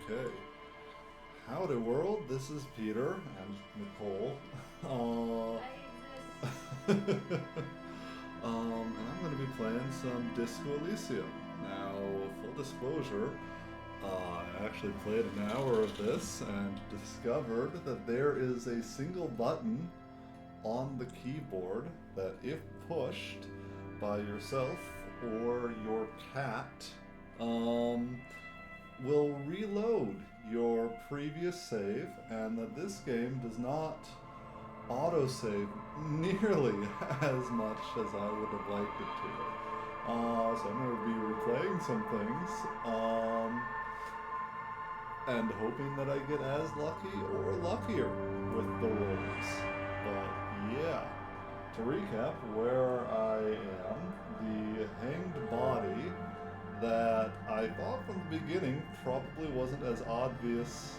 Okay. Howdy world, this is Peter and Nicole. And I'm going to be playing some Disco Elysium. Now, full disclosure, I actually played an hour of this and discovered that there is a single button on the keyboard that, if pushed by yourself or your cat, will reload your previous save, and that this game does not autosave nearly as much as I would have liked it to. So I'm going to be replaying some things, and hoping that I get as lucky or luckier with the rolls. But yeah, to recap where I am, the hanged body that I thought from the beginning probably wasn't as obvious.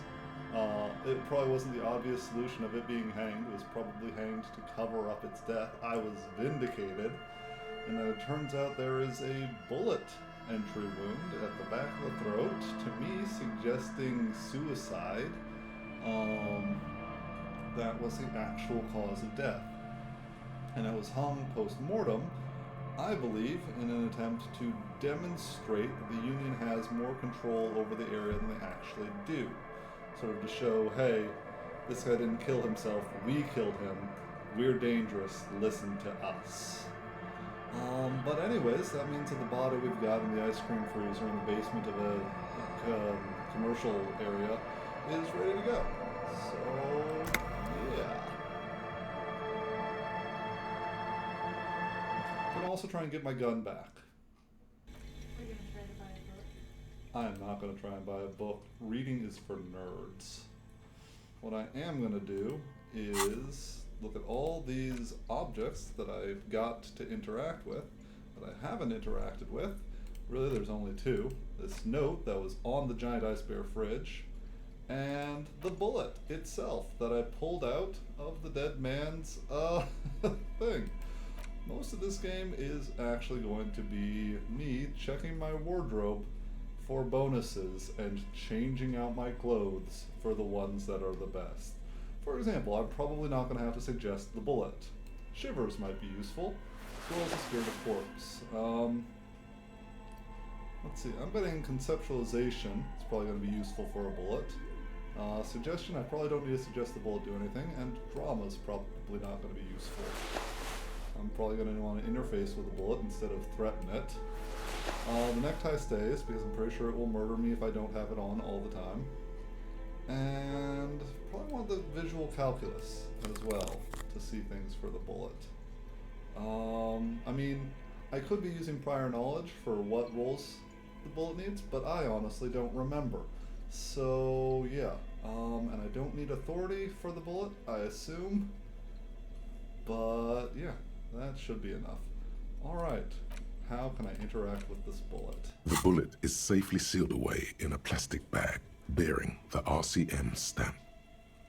It probably wasn't the obvious solution of it being hanged. It was probably hanged to cover up its death. I was vindicated. And then it turns out there is a bullet entry wound at the back of the throat, to me suggesting suicide. That was the actual cause of death. And it was hung post-mortem, I believe, in an attempt to demonstrate that the Union has more control over the area than they actually do. Sort of to show, hey, this guy didn't kill himself, we killed him, we're dangerous, listen to us. But anyways, that means that the body we've got in the ice cream freezer in the basement of a commercial area is ready to go. So, yeah. I can also try and get my gun back. Are you going to try to buy a book? I am not going to try and buy a book. Reading is for nerds. What I am going to do is look at all these objects that I've got to interact with, that I haven't interacted with. Really, there's only two. This note that was on the giant ice bear fridge, and the bullet itself that I pulled out of the dead man's thing. Most of this game is actually going to be me checking my wardrobe for bonuses and changing out my clothes for the ones that are the best. For example, I'm probably not going to have to suggest the bullet. Shivers might be useful, as well as the spirit of corpse. Let's see, I'm betting conceptualization is probably going to be useful for a bullet. Suggestion, I probably don't need to suggest the bullet do anything, and drama is probably not going to be useful. I'm probably going to want to interface with the bullet instead of threaten it. The necktie stays, because I'm pretty sure it will murder me if I don't have it on all the time. And probably want the visual calculus as well to see things for the bullet. I mean, I could be using prior knowledge for what rolls the bullet needs, but I honestly don't remember. So yeah, and I don't need authority for the bullet, I assume. But yeah, that should be enough. Alright, how can I interact with this bullet? The bullet is safely sealed away in a plastic bag bearing the RCM stamp.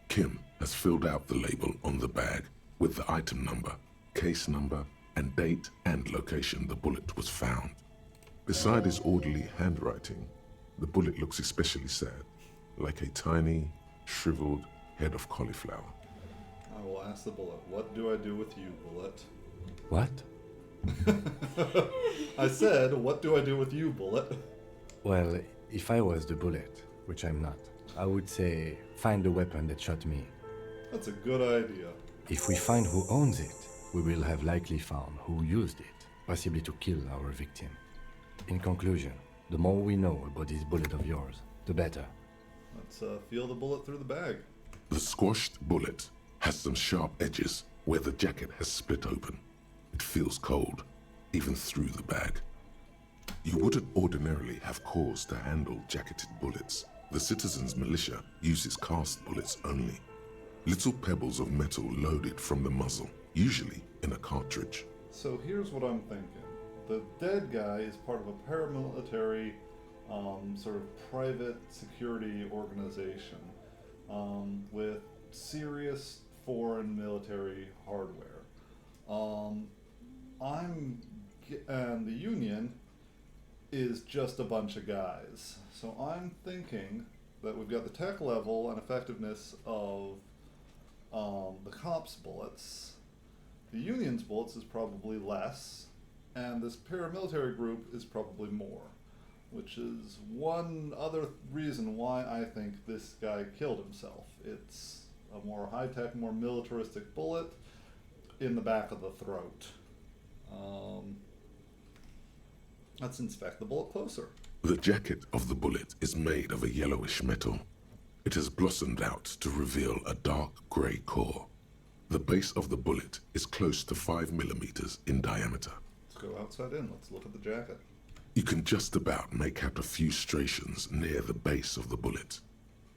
Kim has filled out the label on the bag with the item number, case number, and date and location the bullet was found. Beside his orderly handwriting, the bullet looks especially sad, like a tiny, shriveled head of cauliflower. I will ask the bullet, what do I do with you, bullet? What? I said, what do I do with you, bullet? Well, if I was the bullet, which I'm not, I would say find the weapon that shot me. That's a good idea. If we find who owns it, we will have likely found who used it, possibly to kill our victim. In conclusion, the more we know about this bullet of yours, the better. Let's feel the bullet through the bag. The squashed bullet has some sharp edges where the jacket has split open. It feels cold, even through the bag. You wouldn't ordinarily have cause to handle jacketed bullets. The citizens' militia uses cast bullets only. Little pebbles of metal loaded from the muzzle, usually in a cartridge. So here's what I'm thinking. The dead guy is part of a paramilitary, sort of private security organization with serious foreign military hardware. And the Union is just a bunch of guys. So I'm thinking that we've got the tech level and effectiveness of the cops' bullets. The Union's bullets is probably less, and this paramilitary group is probably more, which is one other reason why I think this guy killed himself. It's a more high-tech, more militaristic bullet in the back of the throat. Let's inspect the bullet closer. The jacket of the bullet is made of a yellowish metal. It has blossomed out to reveal a dark grey core. The base of the bullet is close to 5 millimeters in diameter. Let's go outside in. Let's look at the jacket. You can just about make out a few striations near the base of the bullet.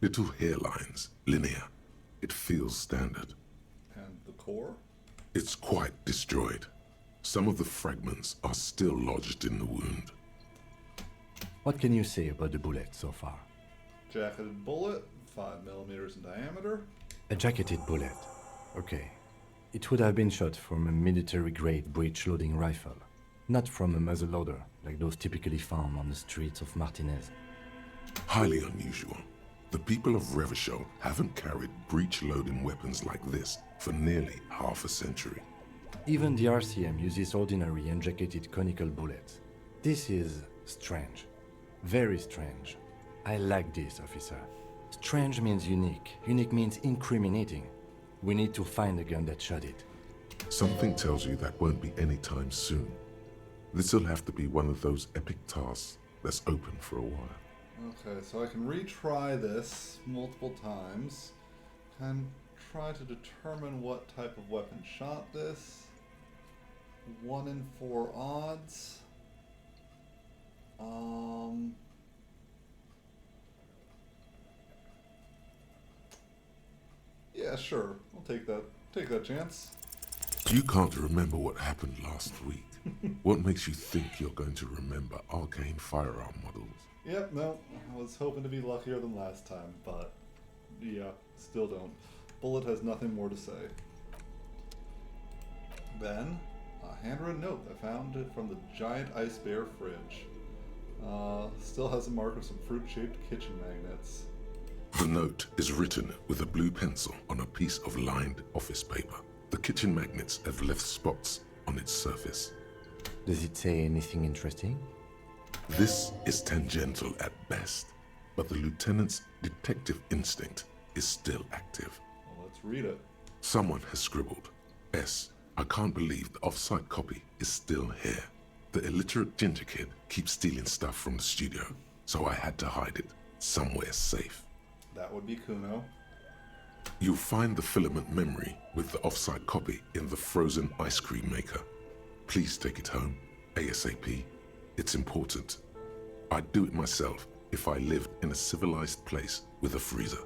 Little hairlines, linear. It feels standard. And the core? It's quite destroyed. Some of the fragments are still lodged in the wound. What can you say about the bullet so far? Jacketed bullet, 5 millimeters in diameter. A jacketed bullet. Okay. It would have been shot from a military-grade breech-loading rifle, not from a muzzleloader like those typically found on the streets of Martinez. Highly unusual. The people of Revachol haven't carried breech-loading weapons like this for nearly half a century. Even the RCM uses ordinary unjacketed conical bullets. This is strange. Very strange. I like this, officer. Strange means unique. Unique means incriminating. We need to find the gun that shot it. Something tells you that won't be anytime soon. This'll have to be one of those epic tasks that's open for a while. Okay, so I can retry this multiple times. Can try to determine what type of weapon shot this. 1 in 4 odds. Yeah, sure. I'll take that. Take that chance. You can't remember what happened last week. What makes you think you're going to remember arcane firearm models? Yep, no. I was hoping to be luckier than last time, but yeah, still don't. Bullet has nothing more to say. Then, a handwritten note. I found it from the giant ice bear fridge. Still has a mark of some fruit-shaped kitchen magnets. The note is written with a blue pencil on a piece of lined office paper. The kitchen magnets have left spots on its surface. Does it say anything interesting? This is tangential at best, but the lieutenant's detective instinct is still active. Well, let's read it. Someone has scribbled, S. I can't believe the off-site copy is still here. The illiterate ginger kid keeps stealing stuff from the studio, so I had to hide it somewhere safe. That would be Kuno. You'll find the filament memory with the off-site copy in the frozen ice cream maker. Please take it home, ASAP. It's important. I'd do it myself if I lived in a civilized place with a freezer.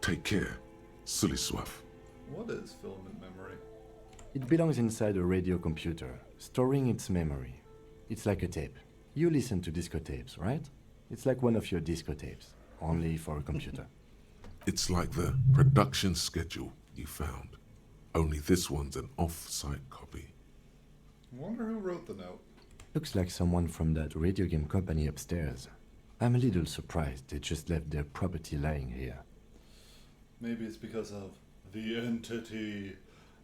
Take care. Sully Soif. What is filament memory? It belongs inside a radio computer, storing its memory. It's like a tape. You listen to disco tapes, right? It's like one of your disco tapes, only for a computer. It's like the production schedule you found. Only this one's an off-site copy. I wonder who wrote the note. Looks like someone from that radio game company upstairs. I'm a little surprised they just left their property lying here. Maybe it's because of the entity.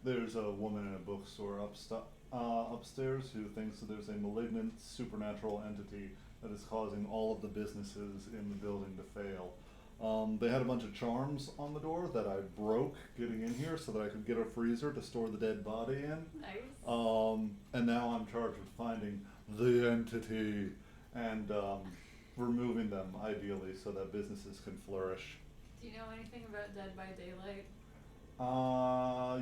There's a woman in a bookstore upstairs who thinks that there's a malignant supernatural entity that is causing all of the businesses in the building to fail. They had a bunch of charms on the door that I broke getting in here so that I could get a freezer to store the dead body in. Nice. And now I'm charged with finding the entity and removing them, ideally, so that businesses can flourish. Do you know anything about Dead by Daylight?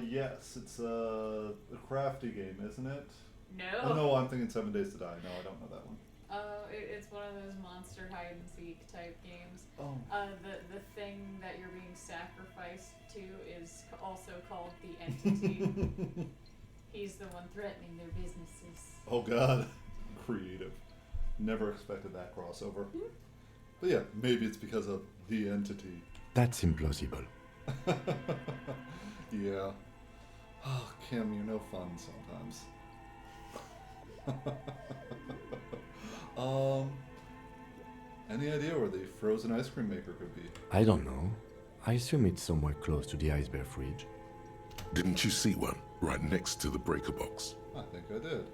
Yes, it's a crafty game, isn't it? No. Oh, no, I'm thinking 7 Days to Die. No, I don't know that one. It's one of those monster hide and seek type games. Oh. The thing that you're being sacrificed to is also called the entity. He's the one threatening their businesses. Oh, God. Creative. Never expected that crossover. But yeah, maybe it's because of the entity. That's implausible. Yeah. Oh, Kim, you're no fun sometimes. Any idea where the frozen ice cream maker could be? I don't know. I assume it's somewhere close to the ice bear fridge. Didn't you see one right next to the breaker box? I think I did.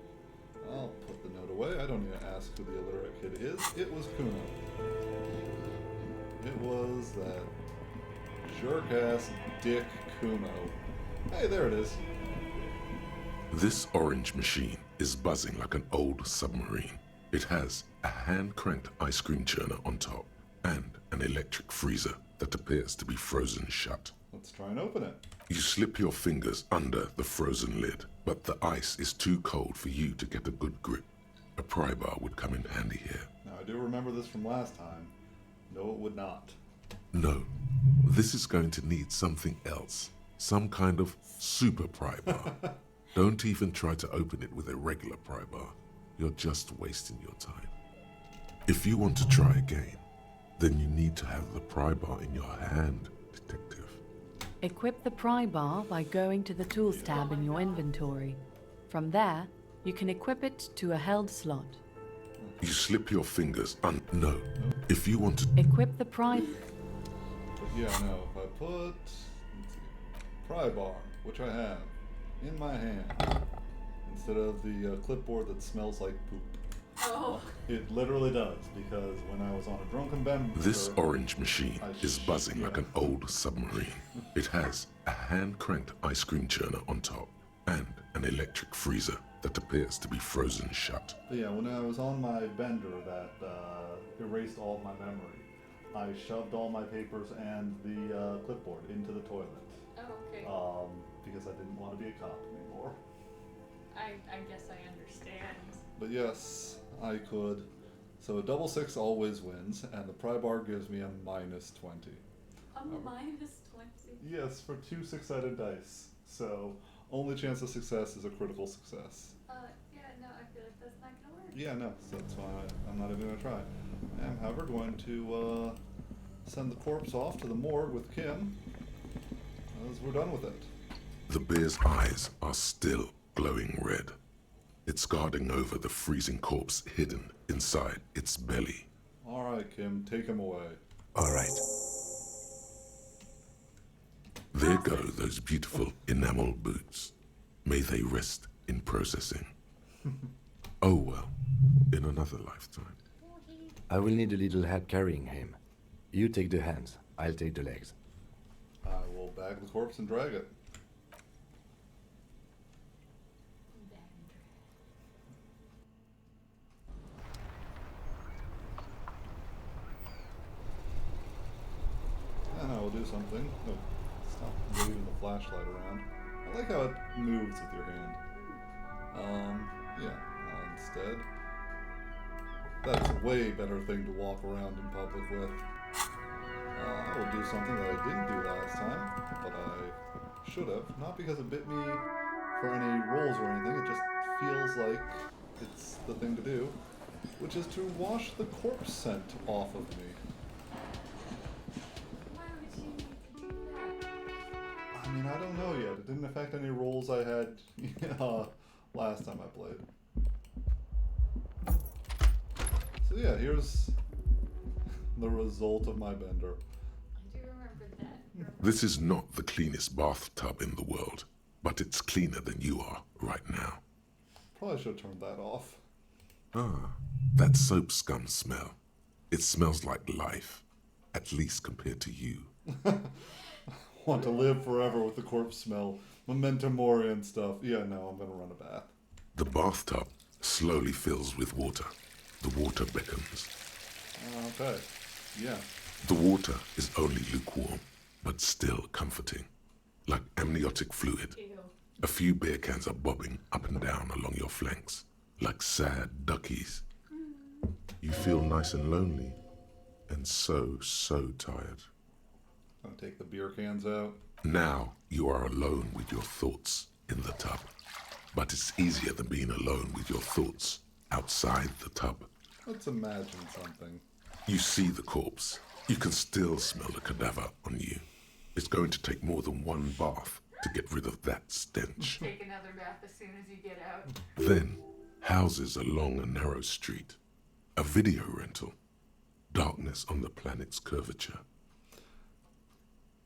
I'll put the note away. I don't need to ask who the illiterate kid is. It was Kuno. It was that jerk-ass Dick Kuno. Hey, there it is. This orange machine is buzzing like an old submarine. It has a hand-cranked ice cream churner on top and an electric freezer that appears to be frozen shut. Let's try and open it. You slip your fingers under the frozen lid, but the ice is too cold for you to get a good grip. A pry bar would come in handy here. Now, I do remember this from last time. No, it would not. No, this is going to need something else. Some kind of super pry bar. Don't even try to open it with a regular pry bar. You're just wasting your time. If you want to try again, then you need to have the pry bar in your hand, detective. Equip the pry bar by going to the Tools tab in your inventory. From there, you can equip it to a held slot. You slip your fingers No. If you want to... Equip the pry... But yeah, no, if I put, let's see, pry bar, which I have, in my hand, instead of the clipboard that smells like poop. Oh. It literally does, because when I was on a drunken bender... This orange machine is buzzing like an old submarine. It has a hand-cranked ice cream churner on top and an electric freezer that appears to be frozen shut. But yeah, when I was on my bender that erased all of my memory, I shoved all my papers and the clipboard into the toilet. Oh, okay. Because I didn't want to be a cop anymore. I guess I understand. But yes, I could. So a double 6 always wins, and the pry bar gives me a -20. A -20? Yes, for 2 6-sided dice. So only chance of success is a critical success. Yeah, no, I feel like that's not gonna work. Yeah, no, so that's why I'm not even gonna try. I am, however, going to send the corpse off to the morgue with Kim, as we're done with it. The bear's eyes are still glowing red. It's guarding over the freezing corpse hidden inside its belly. All right, Kim, take him away. All right. There go those beautiful enamel boots. May they rest in processing. Oh well, in another lifetime. I will need a little help carrying him. You take the hands, I'll take the legs. I will bag the corpse and drag it. And I will do something. Oh, stop waving the flashlight around. I like how it moves with your hand. Yeah, instead. That's a way better thing to walk around in public with. I will do something that I didn't do last time, but I should have. Not because it bit me for any rolls or anything, it just feels like it's the thing to do, which is to wash the corpse scent off of me. Why would you need to do that? I mean, I don't know yet. It didn't affect any rolls I had last time I played. So yeah, here's the result of my bender. I do remember that. This is not the cleanest bathtub in the world, but it's cleaner than you are right now. Probably should have turned that off. Ah, that soap scum smell. It smells like life, at least compared to you. Want to live forever with the corpse smell, memento mori and stuff. Yeah, no, I'm gonna run a bath. The bathtub slowly fills with water. The water beckons. Okay, yeah. The water is only lukewarm, but still comforting. Like amniotic fluid. Ew. A few beer cans are bobbing up and down along your flanks, like sad duckies. You feel nice and lonely, and so tired. Gonna take the beer cans out. Now you are alone with your thoughts in the tub. But it's easier than being alone with your thoughts outside the tub. Let's imagine something. You see the corpse. You can still smell the cadaver on you. It's going to take more than one bath to get rid of that stench. Take another bath as soon as you get out. Then, houses along a narrow street. A video rental. darkness on the planet's curvature.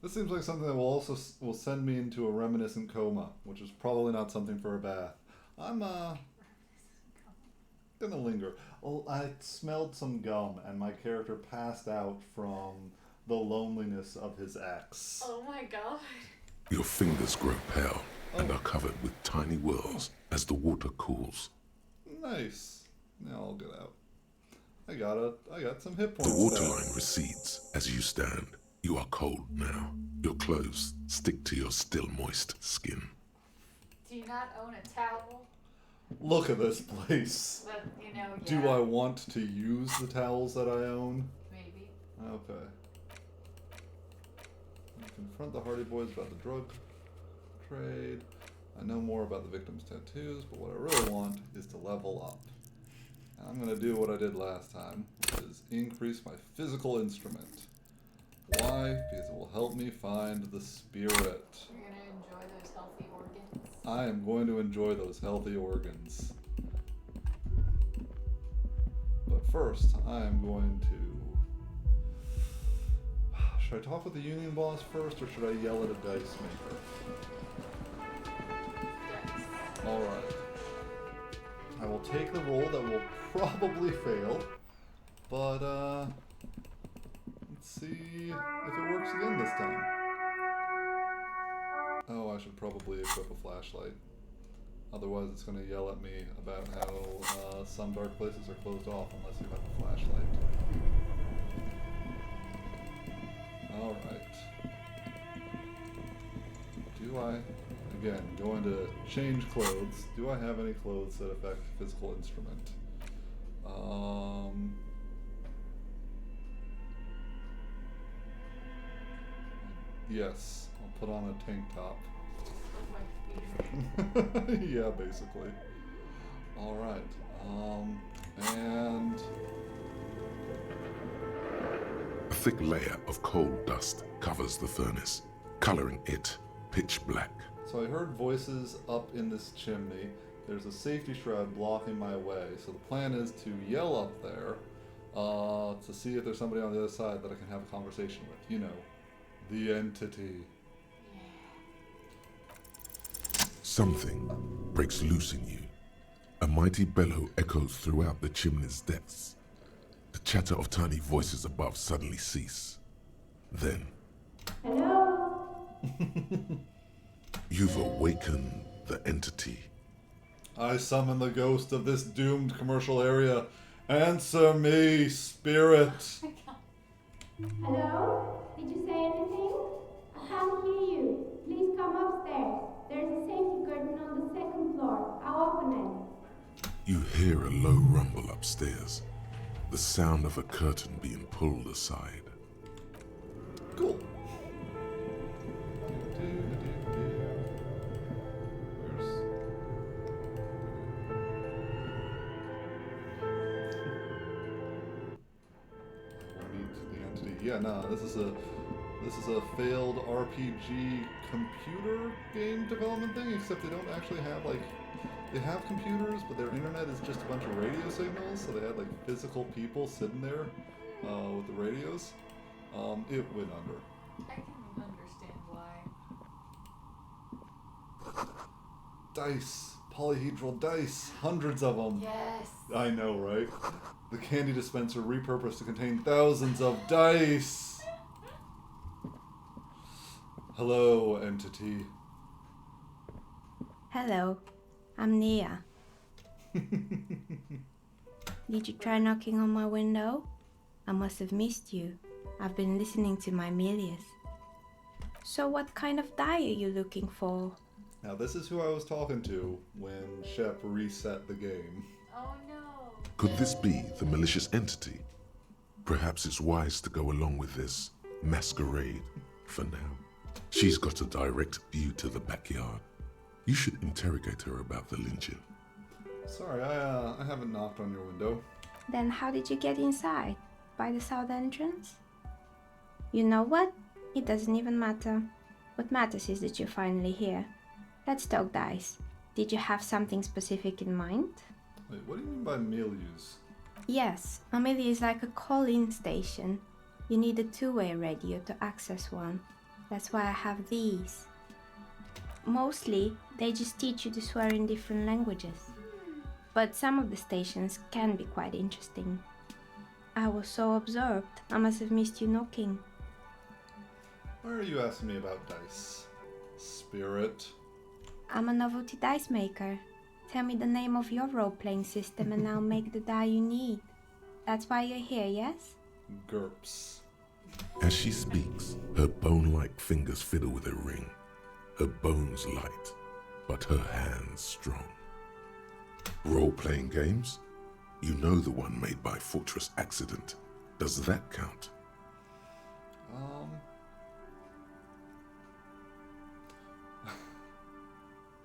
This seems like something that will send me into a reminiscent coma, which is probably not something for a bath. I'm gonna linger. Well, I smelled some gum, and my character passed out from the loneliness of his ex. Oh my god. Your fingers grow pale and are covered with tiny whirls as the water cools. Nice. Now I'll get out. I got some hit The points. waterline recedes as you stand. You are cold now. Your clothes stick to your still moist skin. Do you not own a towel? Look at this place. But, yeah. Do I want to use the towels that I own? Maybe. Okay. Confront the Hardy Boys about the drug trade. I know more about the victim's tattoos, but what I really want is to level up. And I'm going to do what I did last time, which is increase my physical instrument. Why? Because it will help me find the spirit. You're going to enjoy those healthy organs. I am going to enjoy those healthy organs. But first, I am going to... Should I talk with the union boss first, or should I yell at a dice maker? Yes. Alright. I will take the roll that will probably fail, but let's see if it works again this time. Oh, I should probably equip a flashlight. Otherwise it's going to yell at me about how some dark places are closed off unless you have a flashlight. Alright. Do I, again, going to change clothes. Do I have any clothes that affect physical instrument? Yes, I'll put on a tank top. Yeah, basically. Alright, and... A thick layer of coal dust covers the furnace, coloring it pitch black. So I heard voices up in this chimney. There's a safety shroud blocking my way. So the plan is to yell up there to see if there's somebody on the other side that I can have a conversation with. You know, the entity. Something breaks loose in you. A mighty bellow echoes throughout the chimney's depths. The chatter of tiny voices above suddenly cease. Then... Hello? You've awakened the entity. I summon the ghost of this doomed commercial area. Answer me, spirit. Hello? Did you say anything? I can't hear you. Please come upstairs. There's a safety curtain on the second floor. I'll open it. You hear a low rumble upstairs. The sound of a curtain being pulled aside. Cool. Yeah, no, this is a failed RPG computer game development thing, except they don't actually have, like, they have computers, but their internet is just a bunch of radio signals, so they had, like, physical people sitting there with the radios. It went under. I can understand why. Dice. Polyhedral dice. Hundreds of them. Yes. I know, right? The candy dispenser repurposed to contain thousands of dice. Hello, entity. Hello. I'm Nia. Did you try knocking on my window? I must have missed you. I've been listening to my Milius. So what kind of die are you looking for? Now, this is who I was talking to when Shep reset the game. Oh no. Could this be the malicious entity? Perhaps it's wise to go along with this masquerade for now. She's got a direct view to the backyard. You should interrogate her about the lynching. Sorry, I haven't knocked on your window. Then how did you get inside? By the south entrance? You know what? It doesn't even matter. What matters is that you're finally here. Let's talk dice. Did you have something specific in mind? Wait, what do you mean by milius? Yes, Amelia is like a call-in station. You need a two-way radio to access one. That's why I have these. Mostly, they just teach you to swear in different languages. But some of the stations can be quite interesting. I was so absorbed, I must have missed you knocking. Why are you asking me about dice? Spirit. I'm a novelty dice maker. Tell me the name of your role-playing system and I'll make the die you need. That's why you're here, yes? GURPS. As she speaks, her bone-like fingers fiddle with a ring. Her bones light, but her hands strong. Role-playing games? You know the one made by Fortress Accident. Does that count?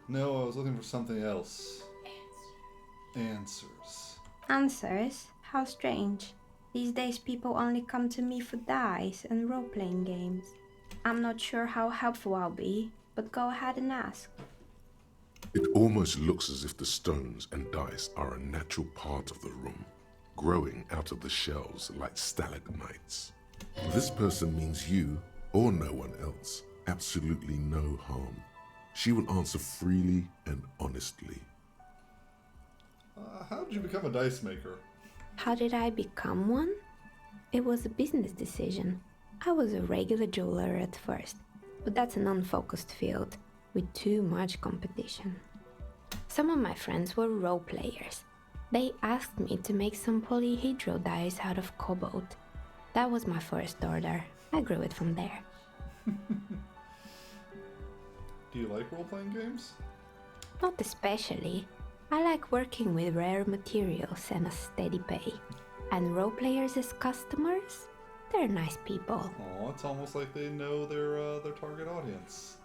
No, I was looking for something else. Answers. Answers? How strange. These days people only come to me for dice and role-playing games. I'm not sure how helpful I'll be, but go ahead and ask. It almost looks as if the stones and dice are a natural part of the room, growing out of the shells like stalagmites. This person means you, or no one else, absolutely no harm. She will answer freely and honestly. How did you become a dice maker? How did I become one? It was a business decision. I was a regular jeweler at first, but that's an unfocused field with too much competition. Some of my friends were role players. They asked me to make some polyhedral dice out of cobalt. That was my first order. I grew it from there. Do you like role-playing games? Not especially. I like working with rare materials and a steady pay. And role players as customers? They're nice people. Oh, it's almost like they know their target audience.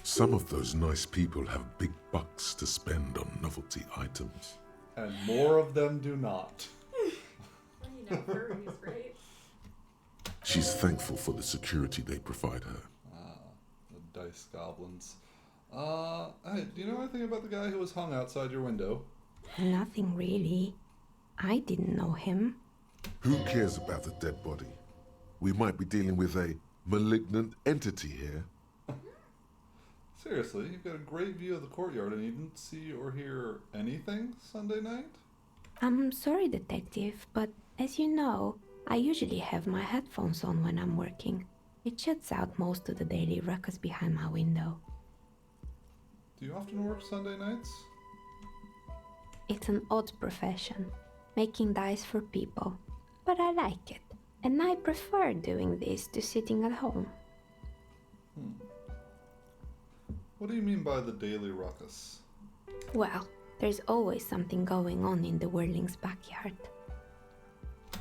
Some of those nice people have big bucks to spend on novelty items. And more of them do not. You know, furries, right? She's thankful for the security they provide her. The dice goblins. Hey, do you know anything about the guy who was hung outside your window? Nothing really. I didn't know him. Who cares about the dead body? We might be dealing with a malignant entity here. Seriously, you've got a great view of the courtyard and you didn't see or hear anything Sunday night? I'm sorry, detective, but as you know, I usually have my headphones on when I'm working. It shuts out most of the daily ruckus behind my window. Do you often work Sunday nights? It's an odd profession, making dice for people, but I like it, and I prefer doing this to sitting at home. What do you mean by the daily ruckus? Well, there's always something going on in the Whirling's backyard.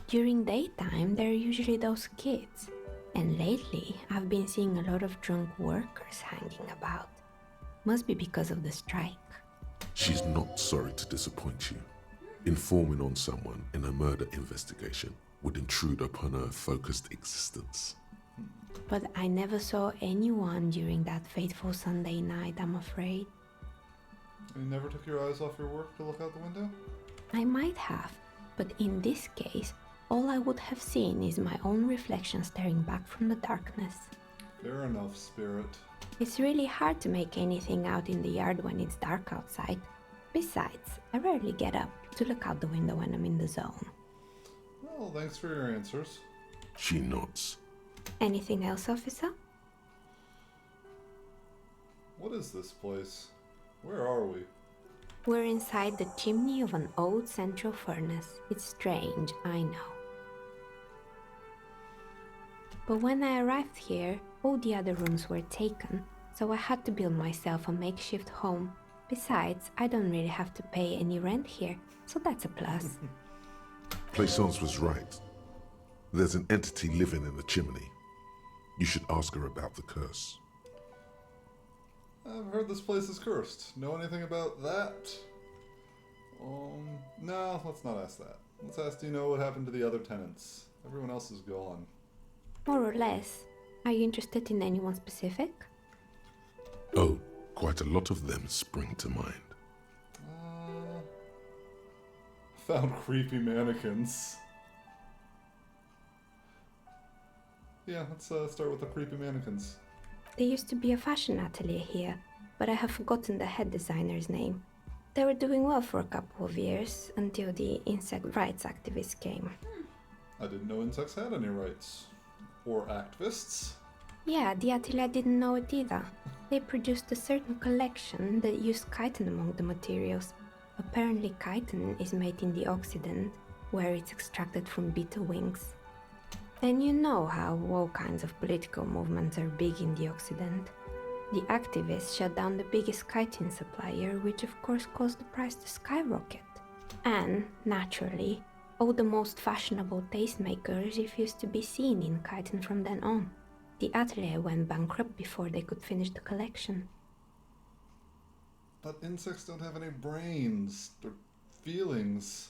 During daytime, there are usually those kids, and lately I've been seeing a lot of drunk workers hanging about. Must be because of the strike. She's not sorry to disappoint you. Informing on someone in a murder investigation would intrude upon her focused existence. But I never saw anyone during that fateful Sunday night, I'm afraid. You never took your eyes off your work to look out the window? I might have, but in this case, all I would have seen is my own reflection staring back from the darkness. Fair enough, Spirit. It's really hard to make anything out in the yard when it's dark outside. Besides, I rarely get up to look out the window when I'm in the zone. Well, thanks for your answers. She nods. Anything else, officer? What is this place? Where are we? We're inside the chimney of an old central furnace. It's strange, I know. But when I arrived here, all the other rooms were taken, so I had to build myself a makeshift home. Besides, I don't really have to pay any rent here, so that's a plus. Plaisance was right. There's an entity living in the chimney. You should ask her about the curse. I've heard this place is cursed. Know anything about that? No, let's not ask that. Let's ask, do you know what happened to the other tenants? Everyone else is gone. More or less. Are you interested in anyone specific? Oh, quite a lot of them spring to mind. Found creepy mannequins. Yeah, let's start with the creepy mannequins. There used to be a fashion atelier here, but I have forgotten the head designer's name. They were doing well for a couple of years until the insect rights activists came. I didn't know insects had any rights. Or activists. Yeah, the atelier didn't know it either. They produced a certain collection that used chitin among the materials. Apparently chitin is made in the Occident, where it's extracted from beetle wings. And you know how all kinds of political movements are big in the Occident. The activists shut down the biggest chitin supplier, which of course caused the price to skyrocket. And, naturally, all the most fashionable tastemakers refused to be seen in chitin from then on. The atelier went bankrupt before they could finish the collection. But insects don't have any brains or feelings.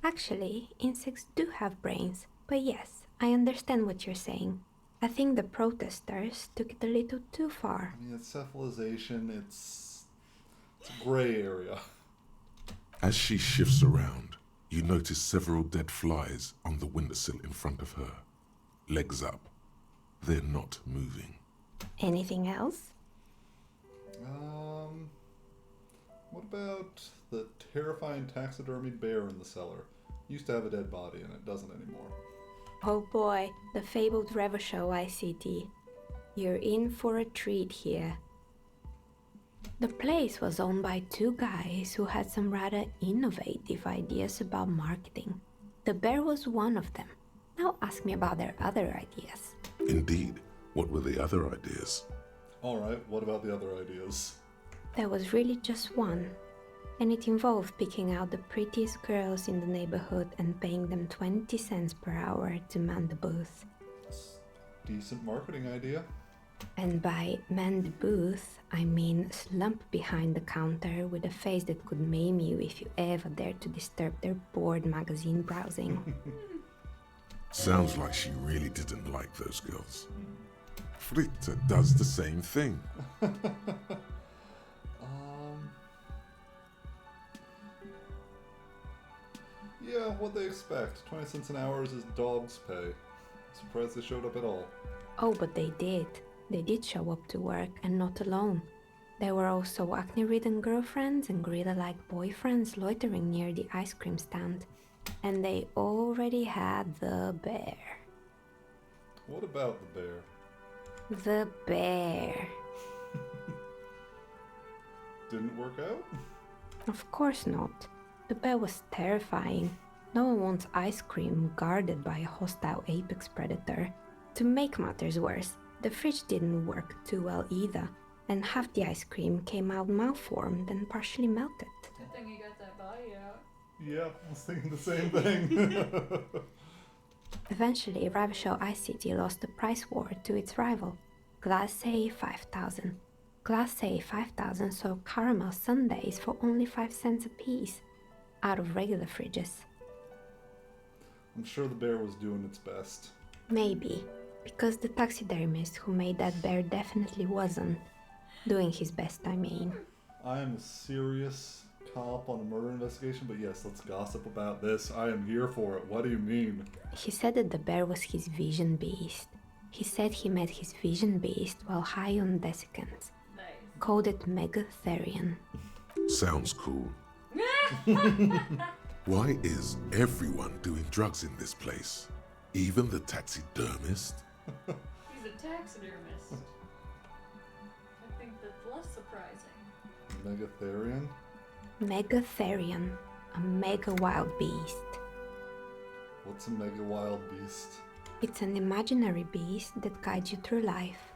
Actually, insects do have brains, but yes, I understand what you're saying. I think the protesters took it a little too far. I mean, it's cephalization, it's a gray area. As she shifts around, you notice several dead flies on the windowsill in front of her. Legs up. They're not moving. Anything else? What about the terrifying taxidermied bear in the cellar? Used to have a dead body and it doesn't anymore. Oh boy, the fabled Revachol ICT. You're in for a treat here. The place was owned by two guys who had some rather innovative ideas about marketing. The bear was one of them. Now ask me about their other ideas. Indeed. What were the other ideas? Alright, what about the other ideas? There was really just one, and it involved picking out the prettiest girls in the neighborhood and paying them 20 cents per hour to man the booth. Decent marketing idea. And by man the booth, I mean slump behind the counter with a face that could maim you if you ever dared to disturb their bored magazine browsing. Sounds like she really didn't like those girls. Fritta does the same thing. Yeah, what'd they expect? 20 cents an hour is his dog's pay. Surprised they showed up at all. Oh, but they did. They did show up to work, and not alone. There were also acne-ridden girlfriends and gorilla-like boyfriends loitering near the ice cream stand. And they already had the bear. What about the bear? The bear. Didn't work out? Of course not. The bear was terrifying. No one wants ice cream guarded by a hostile apex predator. To make matters worse, the fridge didn't work too well either, and half the ice cream came out malformed and partially melted. Good thing you got that body out. Yeah, I was thinking the same thing. Eventually, Revachol ICT lost the price war to its rival, Glacé 5000. Glacé 5000 sold caramel sundaes for only 5 cents a piece, out of regular fridges. I'm sure the bear was doing its best. Maybe, because the taxidermist who made that bear definitely wasn't. Doing his best, I mean. I am a serious cop on a murder investigation, but yes, let's gossip about this. I am here for it. What do you mean? He said that the bear was his vision beast. He said he met his vision beast while high on desiccants. Nice. Called it Megatherion. Sounds cool. Why is everyone doing drugs in this place? Even the taxidermist? He's a taxidermist. I think that's less surprising. Megatherion? Megatherion, a mega wild beast. What's a mega wild beast? It's an imaginary beast that guides you through life.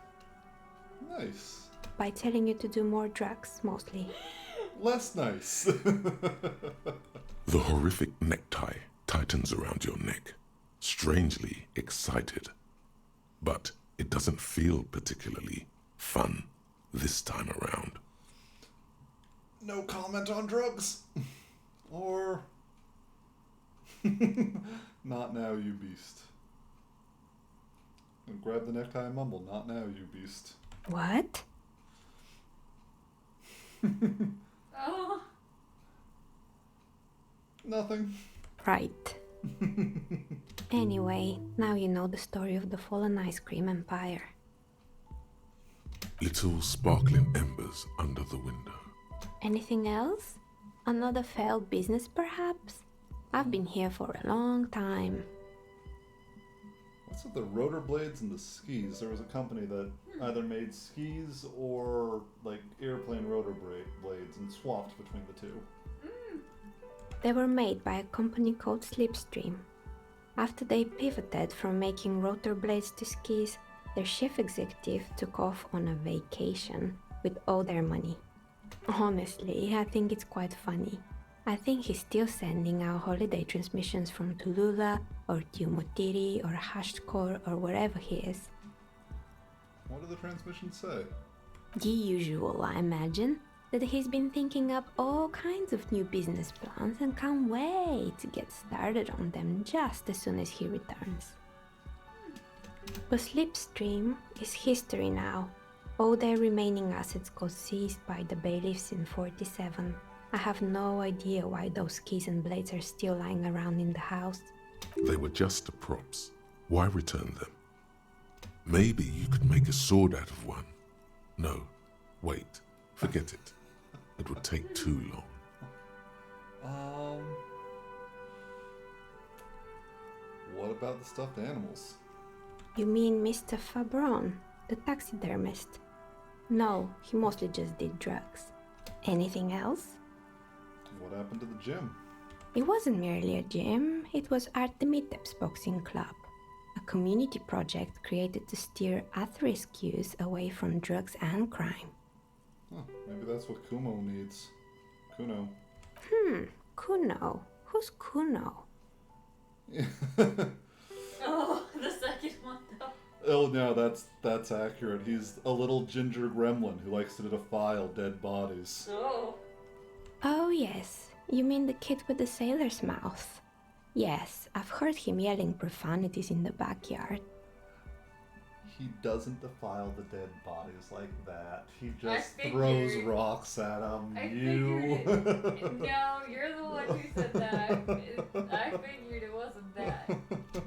Nice. By telling you to do more drugs, mostly. Less nice. The horrific necktie tightens around your neck, strangely excited. But it doesn't feel particularly fun this time around. No comment on drugs. Or... Not now, you beast. And grab the necktie and mumble, not now, you beast. What? Oh. Nothing. Right. Anyway, now you know the story of the fallen ice cream empire. Little sparkling embers under the window. Anything else? Another failed business, perhaps? I've been here for a long time. What's with the rotor blades and the skis? There was a company that either made skis or like airplane rotor blades and swapped between the two. They were made by a company called Slipstream. After they pivoted from making rotor blades to skis, their chief executive took off on a vacation with all their money. Honestly, I think it's quite funny. I think he's still sending out holiday transmissions from Tulula or Tiumotiri or Hashtkor or wherever he is. What do the transmissions say? The usual, I imagine, that he's been thinking up all kinds of new business plans and can't wait to get started on them just as soon as he returns. But Slipstream is history now. All their remaining assets got seized by the bailiffs in 47. I have no idea why those skis and blades are still lying around in the house. They were just props. Why return them? Maybe you could make a sword out of one. No, wait, forget it. It would take too long. What about the stuffed animals? You mean Mr. Fabron, the taxidermist? No, he mostly just did drugs. Anything else? What happened to the gym? It wasn't merely a gym, it was Artemitep's boxing club, a community project created to steer at-risk youth away from drugs and crime. Huh, maybe that's what Kumo needs. Kuno. Kuno. Who's Kuno? Oh, the second one though. Oh no, that's accurate. He's a little ginger gremlin who likes to defile dead bodies. Oh. Oh yes, you mean the kid with the sailor's mouth. Yes, I've heard him yelling profanities in the backyard. He doesn't defile the dead bodies like that. He I just figured. throws rocks at them. I figured it. No, you're the one who said that. I figured it wasn't that.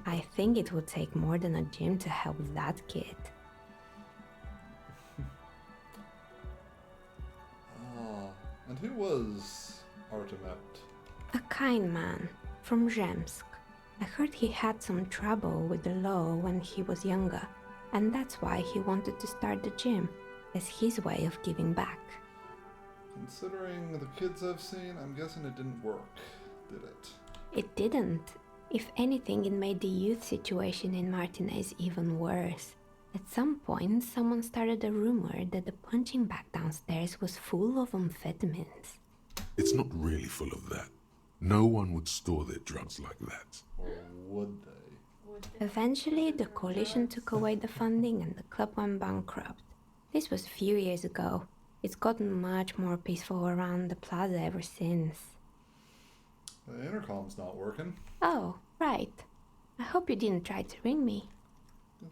I think it would take more than a gym to help that kid. And who was Artemet? A kind man from Zemsk. I heard he had some trouble with the law when he was younger, and that's why he wanted to start the gym, as his way of giving back. Considering the kids I've seen, I'm guessing it didn't work, did it? It didn't. If anything, it made the youth situation in Martinez even worse. At some point, someone started a rumor that the punching bag downstairs was full of amphetamines. It's not really full of that. No one would store their drugs like that. Or would they? Eventually, the coalition took away the funding and the club went bankrupt. This was a few years ago. It's gotten much more peaceful around the plaza ever since. The intercom's not working. Oh, right. I hope you didn't try to ring me.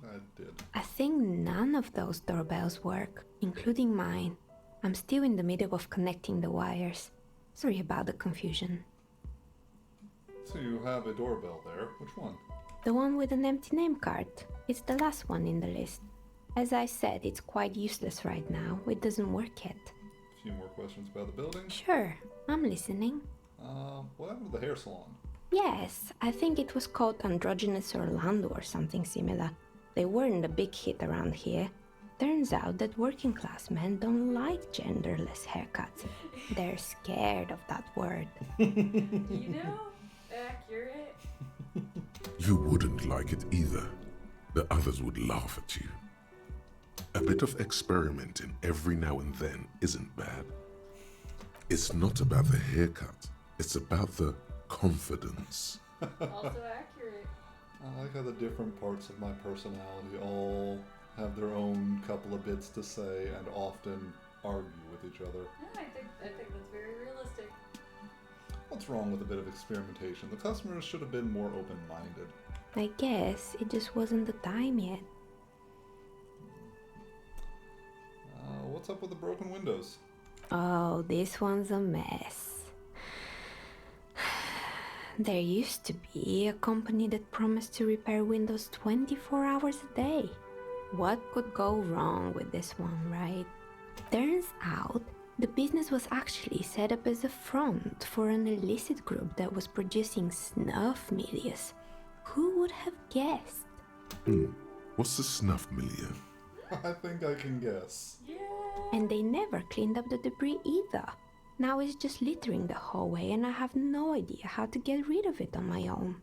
I did. I think none of those doorbells work, including mine. I'm still in the middle of connecting the wires. Sorry about the confusion. So you have a doorbell there. Which one? The one with an empty name card. It's the last one in the list. As I said, it's quite useless right now. It doesn't work yet. A few more questions about the building. Sure, I'm listening. What happened to the hair salon? Yes, I think it was called Androgynous Orlando or something similar. They weren't a big hit around here. Turns out that working class men don't like genderless haircuts. They're scared of that word. You know, accurate. You wouldn't like it either. The others would laugh at you. A bit of experimenting every now and then isn't bad. It's not about the haircut. It's about the confidence. Also accurate. I like how the different parts of my personality all have their own couple of bits to say and often argue with each other. Yeah, I think that's very realistic. What's wrong with a bit of experimentation? The customers should have been more open-minded. I guess it just wasn't the time yet. What's up with the broken windows? Oh, this one's a mess. There used to be a company that promised to repair windows 24 hours a day. What could go wrong with this one, right? Turns out, the business was actually set up as a front for an illicit group that was producing snuff milieu. Who would have guessed? What's the snuff milieu? I think I can guess. Yeah. And they never cleaned up the debris either. Now it's just littering the hallway and I have no idea how to get rid of it on my own.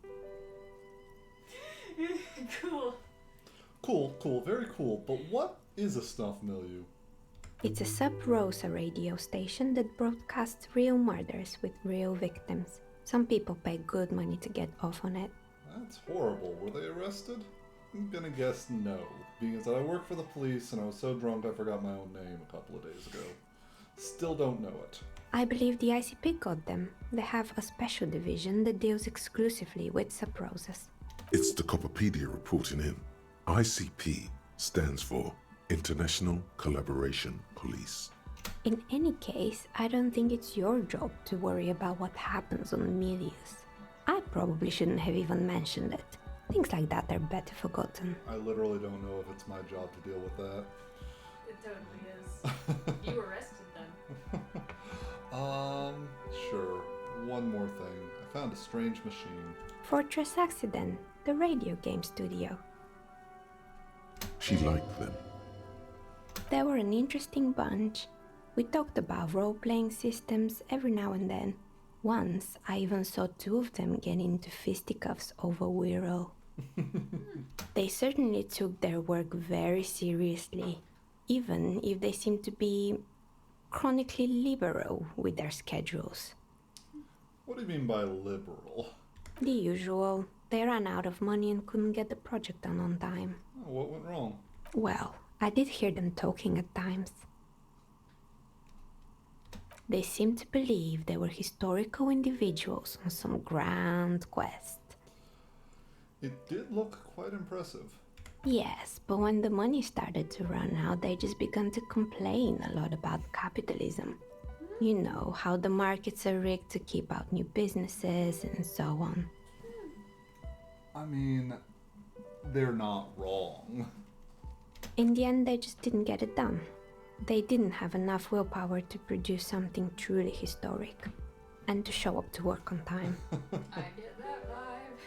Cool. Cool, very cool. But what is a snuff milieu? It's a sub-rosa radio station that broadcasts real murders with real victims. Some people pay good money to get off on it. That's horrible. Were they arrested? I'm gonna guess no, because I work for the police and I was so drunk I forgot my own name a couple of days ago. Still don't know it. I believe the ICP got them. They have a special division that deals exclusively with sub-rosas. It's the Copperpedia reporting in. ICP stands for International Collaboration Police. In any case, I don't think it's your job to worry about what happens on milieux. I probably shouldn't have even mentioned it. Things like that are better forgotten. I literally don't know if it's my job to deal with that. It totally is. You arrested them. Sure. One more thing. I found a strange machine. Fortress Accident, the radio game studio. She liked them. They were an interesting bunch. We talked about role-playing systems every now and then. Once, I even saw two of them get into fisticuffs over Wirral. They certainly took their work very seriously, even if they seemed to be chronically liberal with their schedules. What do you mean by liberal? The usual. They ran out of money and couldn't get the project done on time. Oh, what went wrong? Well, I did hear them talking at times. They seemed to believe they were historical individuals on some grand quest. It did look quite impressive. Yes, but when the money started to run out, they just began to complain a lot about capitalism. You know, how the markets are rigged to keep out new businesses and so on. I mean, they're not wrong. In the end, they just didn't get it done. They didn't have enough willpower to produce something truly historic and to show up to work on time. I get that vibe.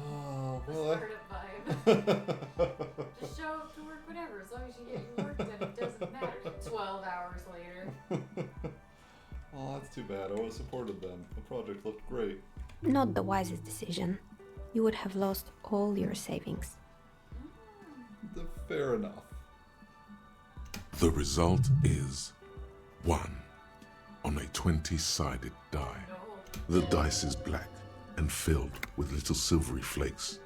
Oh, The well, startup vibe. Just show up to work whenever, as long as you get your work done, it doesn't matter. 12 hours later. Oh, that's too bad. I would have supported them. The project looked great. Not the wisest decision. You would have lost all your savings. Fair enough. The result is 1 on a 20-sided die. No. The dice is black and filled with little silvery flakes,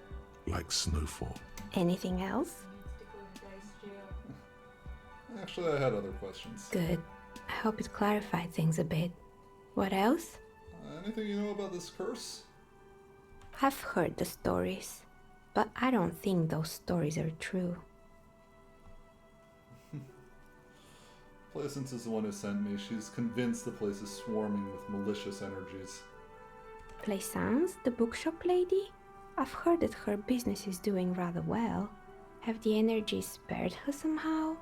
like snowfall. Anything else? Needs to go to dice jail. Actually, I had other questions. Good. I hope it clarified things a bit. What else? Anything you know about this curse? I've heard the stories, but I don't think those stories are true. Plaisance is the one who sent me. She's convinced the place is swarming with malicious energies. Plaisance, the bookshop lady? I've heard that her business is doing rather well. Have the energies spared her somehow?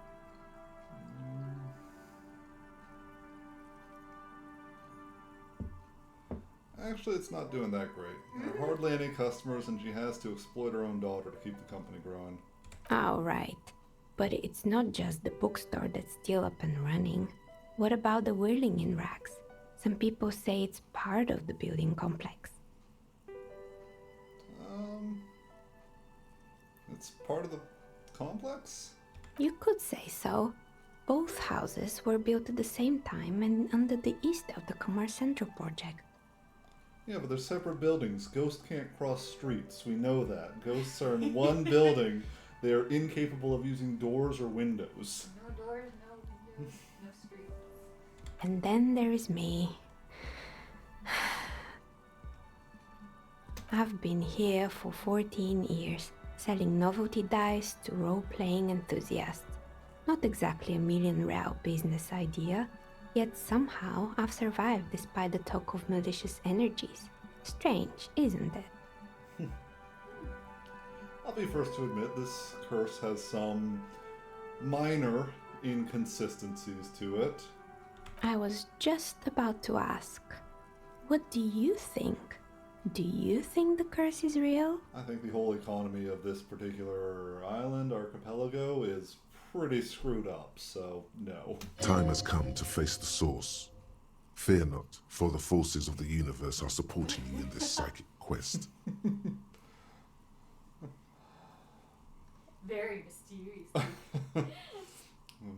Actually, it's not doing that great. There are hardly any customers, and she has to exploit her own daughter to keep the company growing. Oh, right. But it's not just the bookstore that's still up and running. What about the whirling in racks? Some people say it's part of the building complex. It's part of the complex? You could say so. Both houses were built at the same time and under the east of the Commerce Central project. Yeah, but they're separate buildings. Ghosts can't cross streets. We know that. Ghosts are in one building. They are incapable of using doors or windows. No doors, no windows, no streets. And then there is me. I've been here for 14 years, selling novelty dice to role-playing enthusiasts. Not exactly a million-real business idea, yet somehow I've survived despite the talk of malicious energies. Strange, isn't it? I'll be first to admit this curse has some minor inconsistencies to it. I was just about to ask. What do you think? Do you think the curse is real? I think the whole economy of this particular island, archipelago, is pretty screwed up, so no. Time has come to face the source. Fear not, for the forces of the universe are supporting you in this psychic quest. Very mysterious. It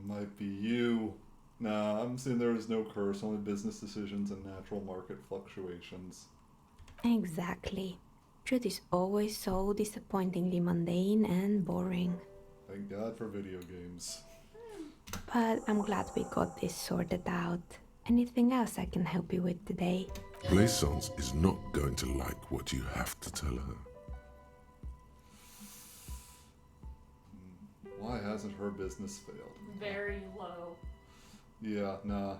might be you. Nah, I'm saying there is no curse, only business decisions and natural market fluctuations. Exactly. Truth is always so disappointingly mundane and boring. Thank God for video games. But I'm glad we got this sorted out. Anything else I can help you with today? Blaisance is not going to like what you have to tell her. Why hasn't her business failed? Very low. Yeah, nah.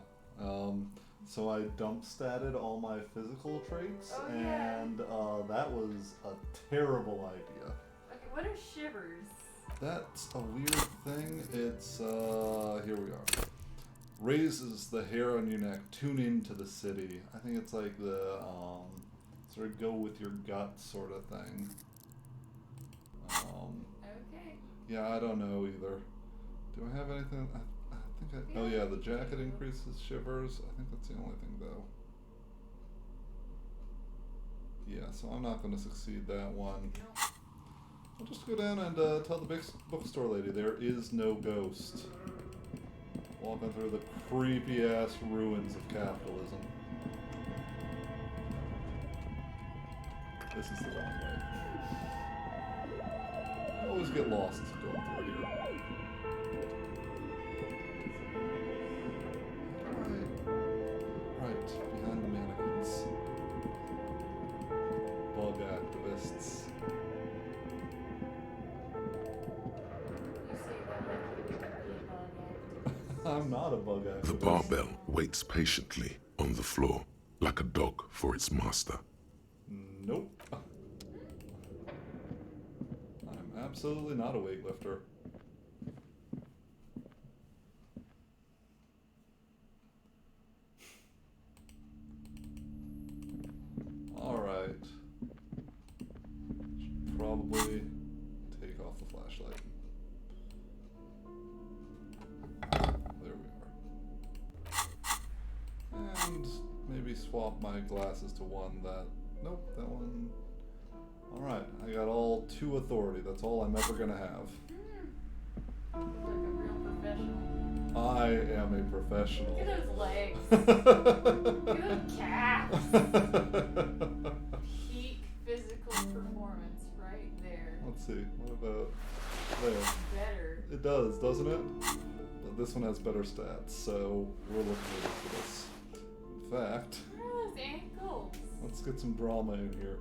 So I dump statted all my physical traits, Oh, yeah. and that was a terrible idea. Okay, what are shivers? That's a weird thing. It's, here we are. Raises the hair on your neck, tune into the city. I think it's like the, sort of go with your gut sort of thing. Okay. Yeah, I don't know either. Do I have anything? I think I, oh yeah, the jacket increases shivers. I think that's the only thing though. Yeah, so I'm not going to succeed that one. No. I'll just go down and tell the big bookstore lady there is no ghost. Walking through the creepy ass ruins of capitalism. This is the wrong way. I always get lost going through here. Right, behind the mannequins. Bug activists. You say that like you would be a bug activist. I'm not a bug activist. The barbell waits patiently on the floor, like a dog for its master. Nope. I'm absolutely not a weightlifter. Alright. Should probably take off the flashlight. There we are. And maybe swap my glasses to one that... Nope, that one... Alright, I got all 2 authority. That's all I'm ever gonna have. Like a real professional. I am a professional. Look at those legs. Look at those calves. Peak physical performance right there. Let's see, what about there? Better. It does, doesn't it? But this one has better stats, so we're looking for this. In fact, Where are those ankles? let's get some drama in here.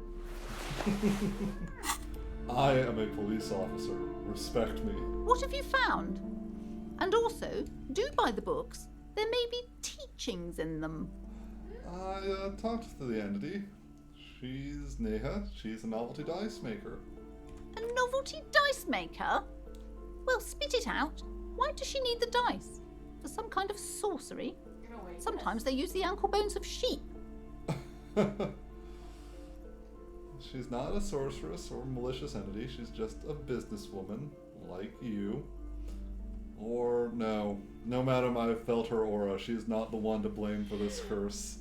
I am a police officer. Respect me. What have you found? And also, do buy the books. There may be teachings in them. I talked to the entity. She's Neha. She's a novelty dice maker. A novelty dice maker? Well, spit it out. Why does she need the dice? For some kind of sorcery? No, wait, Sometimes they use the ankle bones of sheep. She's not a sorceress or malicious entity. She's just a businesswoman like you. Or no, madam, I've felt her aura. She's not the one to blame for this curse.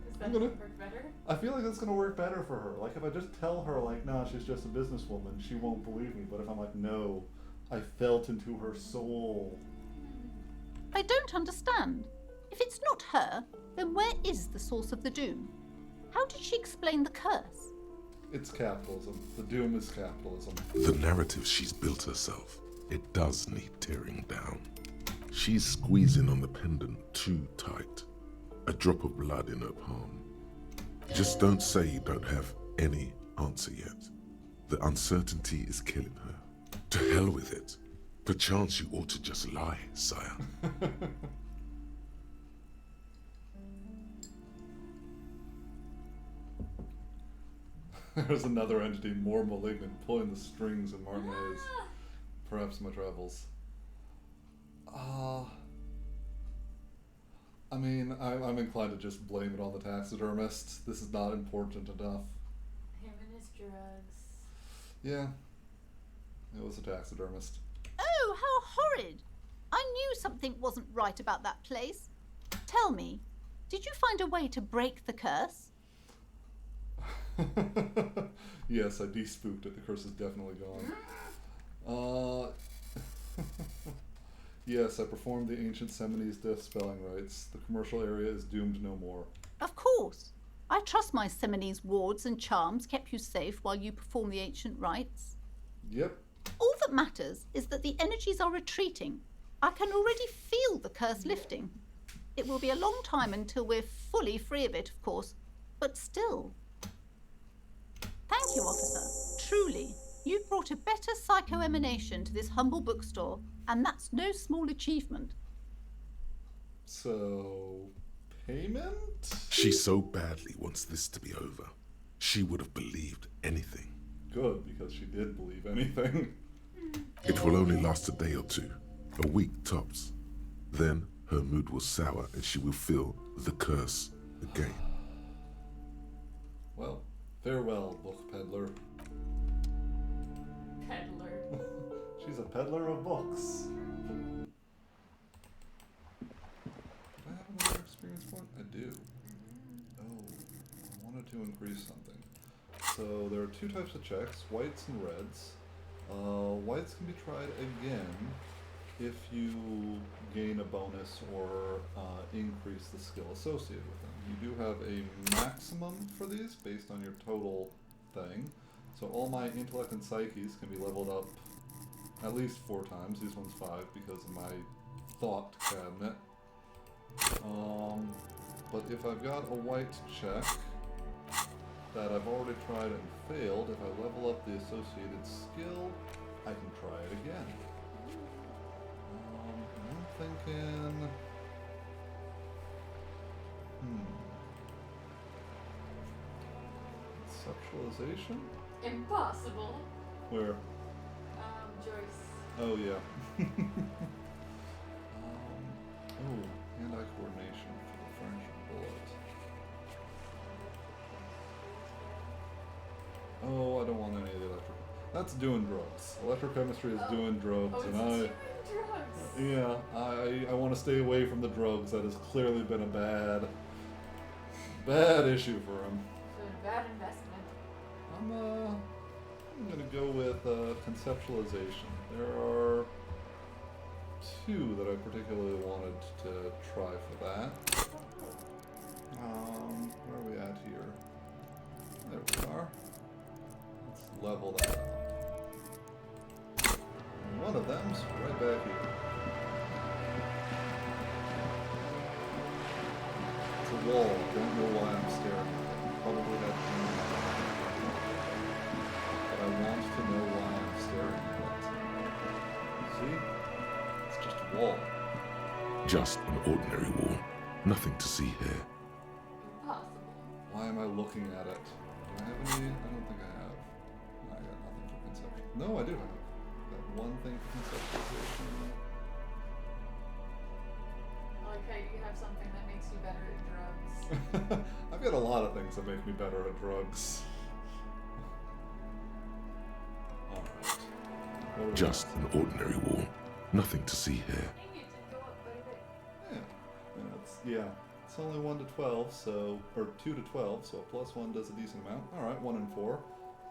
Is I'm that gonna- work better? I feel like that's gonna work better for her. Like if I just tell her like, nah, she's just a businesswoman, she won't believe me. But if I'm like, no, I felt into her soul. I don't understand. If it's not her, then where is the source of the doom? How did she explain the curse? It's capitalism. The doom is capitalism. The narrative she's built herself, it does need tearing down. She's squeezing on the pendant too tight. A drop of blood in her palm. Just don't say you don't have any answer yet. The uncertainty is killing her. To hell with it. Perchance you ought to just lie, sire. There's another entity more malignant pulling the strings in Martinez. Perhaps my travels. I mean, I'm inclined to just blame it on the taxidermist. This is not important enough. Him and his drugs. Yeah, it was a taxidermist. Oh, how horrid! I knew something wasn't right about that place. Tell me, did you find a way to break the curse? Yes, I de-spooked it. The curse is definitely gone. Yes, I performed the ancient Semines death spelling rites. The commercial area is doomed no more. Of course. I trust my Semines wards and charms kept you safe while you perform the ancient rites. Yep. All that matters is that the energies are retreating. I can already feel the curse lifting. It will be a long time until we're fully free of it, of course, but still. Thank you, officer. Truly, you've brought a better psycho-emanation to this humble bookstore, and that's no small achievement. So, payment? She so badly wants this to be over. She would have believed anything. Good, because she did believe anything. It will only last a day or two, a week tops. Then her mood will sour and she will feel the curse again. Well, farewell, book peddler. Peddler. She's a peddler of books. Do I have another experience point? I do. Oh, I wanted to increase something. So there are two types of checks, whites and reds. Whites can be tried again if you gain a bonus or increase the skill associated with them. You do have a maximum for these based on your total thing. So all my intellect and psyches can be leveled up at least 4 times. These ones 5 because of my thought cabinet. But if I've got a white check that I've already tried and failed, if I level up the associated skill, I can try it again. I'm thinking... Conceptualization? Impossible. Where? Joyce. Oh, yeah. Hand-eye coordination for the French bullet. Oh, I don't want any of the electrical. That's doing drugs. Electrochemistry is doing drugs, Oh, and it's doing drugs. yeah, I want to stay away from the drugs. That has clearly been a bad issue for him. It's been a bad investment. I'm gonna go with conceptualization. There are 2 that I particularly wanted to try for that. Where are we at here? There we are. Let's level that up. And one of them's right back here. It's a wall. Don't know why I'm staring at it. Probably had but I want to know why I'm staring at it. See? It's just a wall. Just an ordinary wall. Nothing to see here. Impossible. Why am I looking at it? Do I have any? I don't think I have. I got nothing for conceptual. No, I do have. Got one thing for conceptualization. I like how you have something that makes you better at drugs. I've got a lot of things that make me better at drugs. Alright. Just an ordinary wall. Nothing to see here. Dang it, didn't go up quite a bit. Yeah. It's only 1 to 12, so, or 2 to 12, so a plus 1 does a decent amount. Alright, 1 and 4.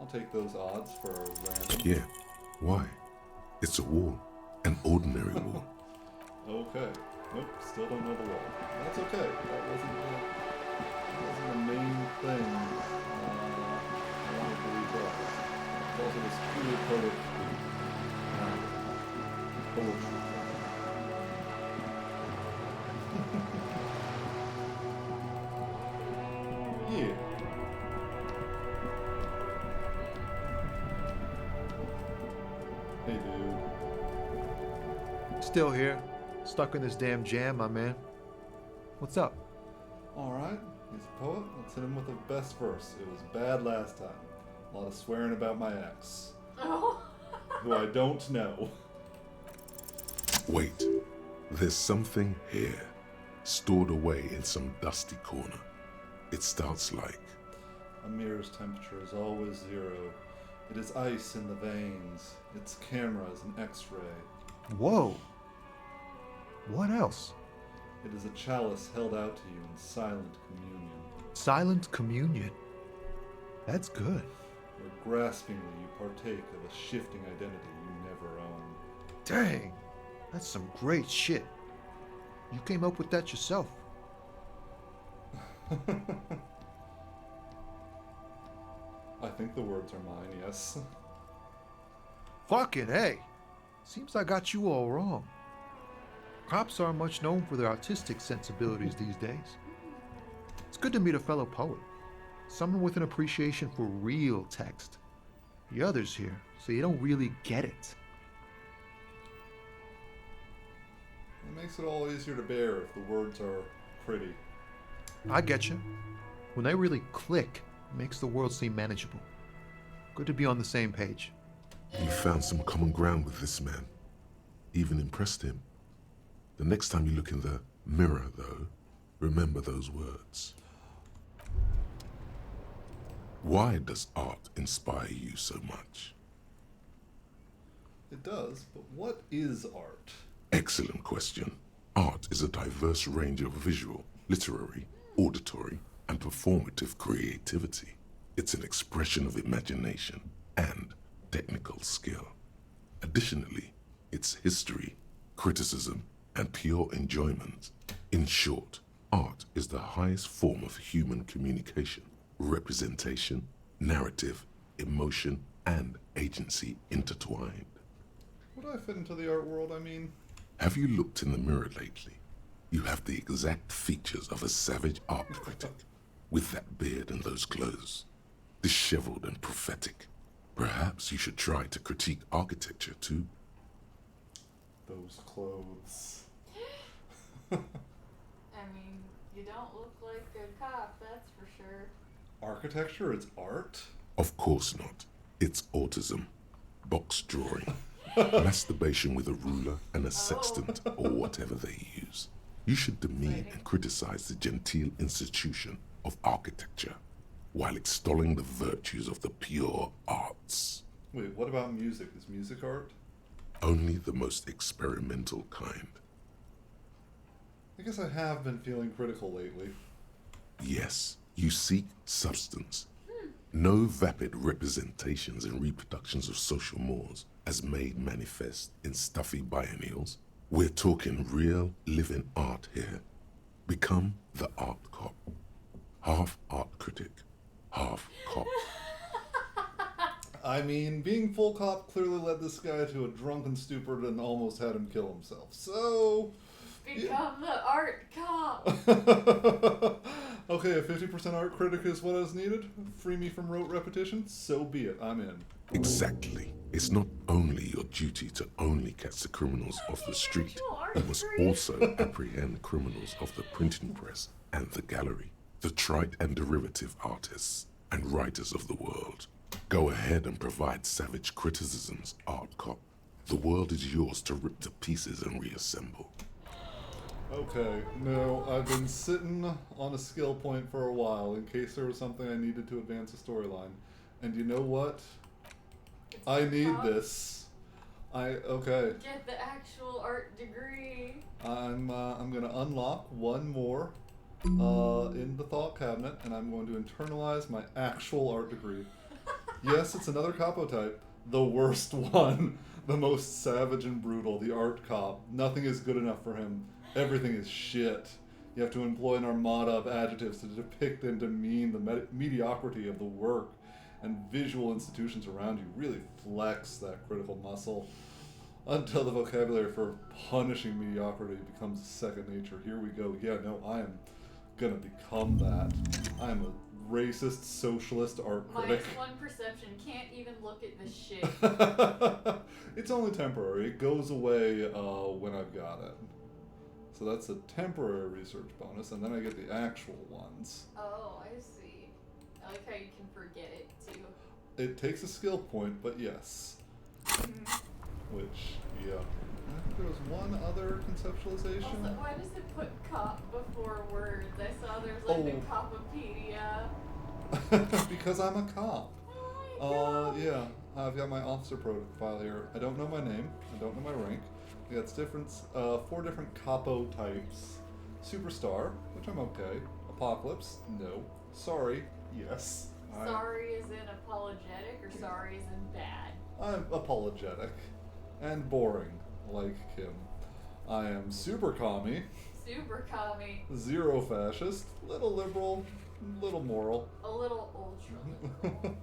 I'll take those odds for a random. Yeah. Why? It's a wall. An ordinary wall. Okay. Nope, still don't know the wall. That's okay. That wasn't the main thing I wanted to retry. It's also this pure poetry. Poetry. Yeah. Hey, dude. Still here. Stuck in this damn jam, my man. What's up? Alright, he's a poet. Let's hit him with the best verse. It was bad last time. A lot of swearing about my ex, Oh. who I don't know. Wait, there's something here, stored away in some dusty corner. It starts like, A mirror's temperature is always 0. It is ice in the veins. Its camera is an X-ray. Whoa. What else? It is a chalice held out to you in silent communion. Silent communion. That's good. Where graspingly you partake of a shifting identity you never own. Dang. That's some great shit. You came up with that yourself. I think the words are mine, yes. Fucking A. Seems I got you all wrong. Cops aren't much known for their artistic sensibilities these days. It's good to meet a fellow poet. Someone with an appreciation for real text. The others here, so you don't really get it. It makes it all easier to bear if the words are pretty. I get you. When they really click, it makes the world seem manageable. Good to be on the same page. you found some common ground with this man. Even impressed him. The next time you look in the mirror, though, remember those words. Why does art inspire you so much? It does, but what is art? Excellent question. Art is a diverse range of visual, literary, auditory, and performative creativity. It's an expression of imagination and technical skill. Additionally, it's history, criticism, and pure enjoyment. In short, art is the highest form of human communication, representation, narrative, emotion, and agency intertwined. Would I fit into the art world, I mean? Have you looked in the mirror lately? You have the exact features of a savage art critic, with that beard and those clothes, disheveled and prophetic. Perhaps you should try to critique architecture too. Those clothes. I mean, you don't look like a cop, that's for sure. Architecture is art? Of course not. It's autism, box drawing, masturbation with a ruler and a sextant or whatever they use. You should demean and criticize the genteel institution of architecture while extolling the virtues of the pure arts. Wait, what about music? Is music art? Only the most experimental kind. I guess I have been feeling critical lately. Yes, you seek substance. No vapid representations and reproductions of social mores as made manifest in stuffy biennials. We're talking real, living art here. Become the art cop. Half art critic, half cop. I mean, being full cop clearly led this guy to a drunken stupor and almost had him kill himself. So... Become the art cop! Okay, a 50% art critic is what is needed. Free me from rote repetition. So be it. I'm in. Exactly. It's not only your duty to only catch the criminals off the street. You must also apprehend criminals of the printing press and the gallery, the trite and derivative artists and writers of the world. Go ahead and provide savage criticisms, art cop. The world is yours to rip to pieces and reassemble. Okay, no, I've been sitting on a skill point for a while in case there was something I needed to advance a storyline. And you know what? I need this. Okay. Get the actual art degree. I'm gonna unlock one more in the thought cabinet, and I'm going to internalize my actual art degree. Yes, it's another capo type. The worst one. The most savage and brutal. The art cop. Nothing is good enough for him. Everything is shit. You have to employ an armada of adjectives to depict and demean the mediocrity of the work, and visual institutions around you really flex that critical muscle until the vocabulary for punishing mediocrity becomes second nature. Here we go. Yeah, no, I am gonna become that. I am a racist, socialist art critic. -1 perception. Can't even look at this shit. It's only temporary. It goes away when I've got it. So that's a temporary research bonus, and then I get the actual ones. Oh, I see. I like how you can forget it, too. It takes a skill point, but yes. Which, yeah. I think there was one other conceptualization. Also, why does it put cop before words? I saw there's like the Copopedia. Because I'm a cop. Oh my God. Yeah. I've got my officer profile here. I don't know my name. I don't know my rank. Yeah, it's different. 4 different capo types. Superstar, which I'm okay. Apocalypse, no. Sorry, yes. Sorry is in apologetic, or sorry is in bad? I'm apologetic. And boring, like Kim. I am super commie. Super commie. Zero fascist. Little liberal. Little moral. A little ultra.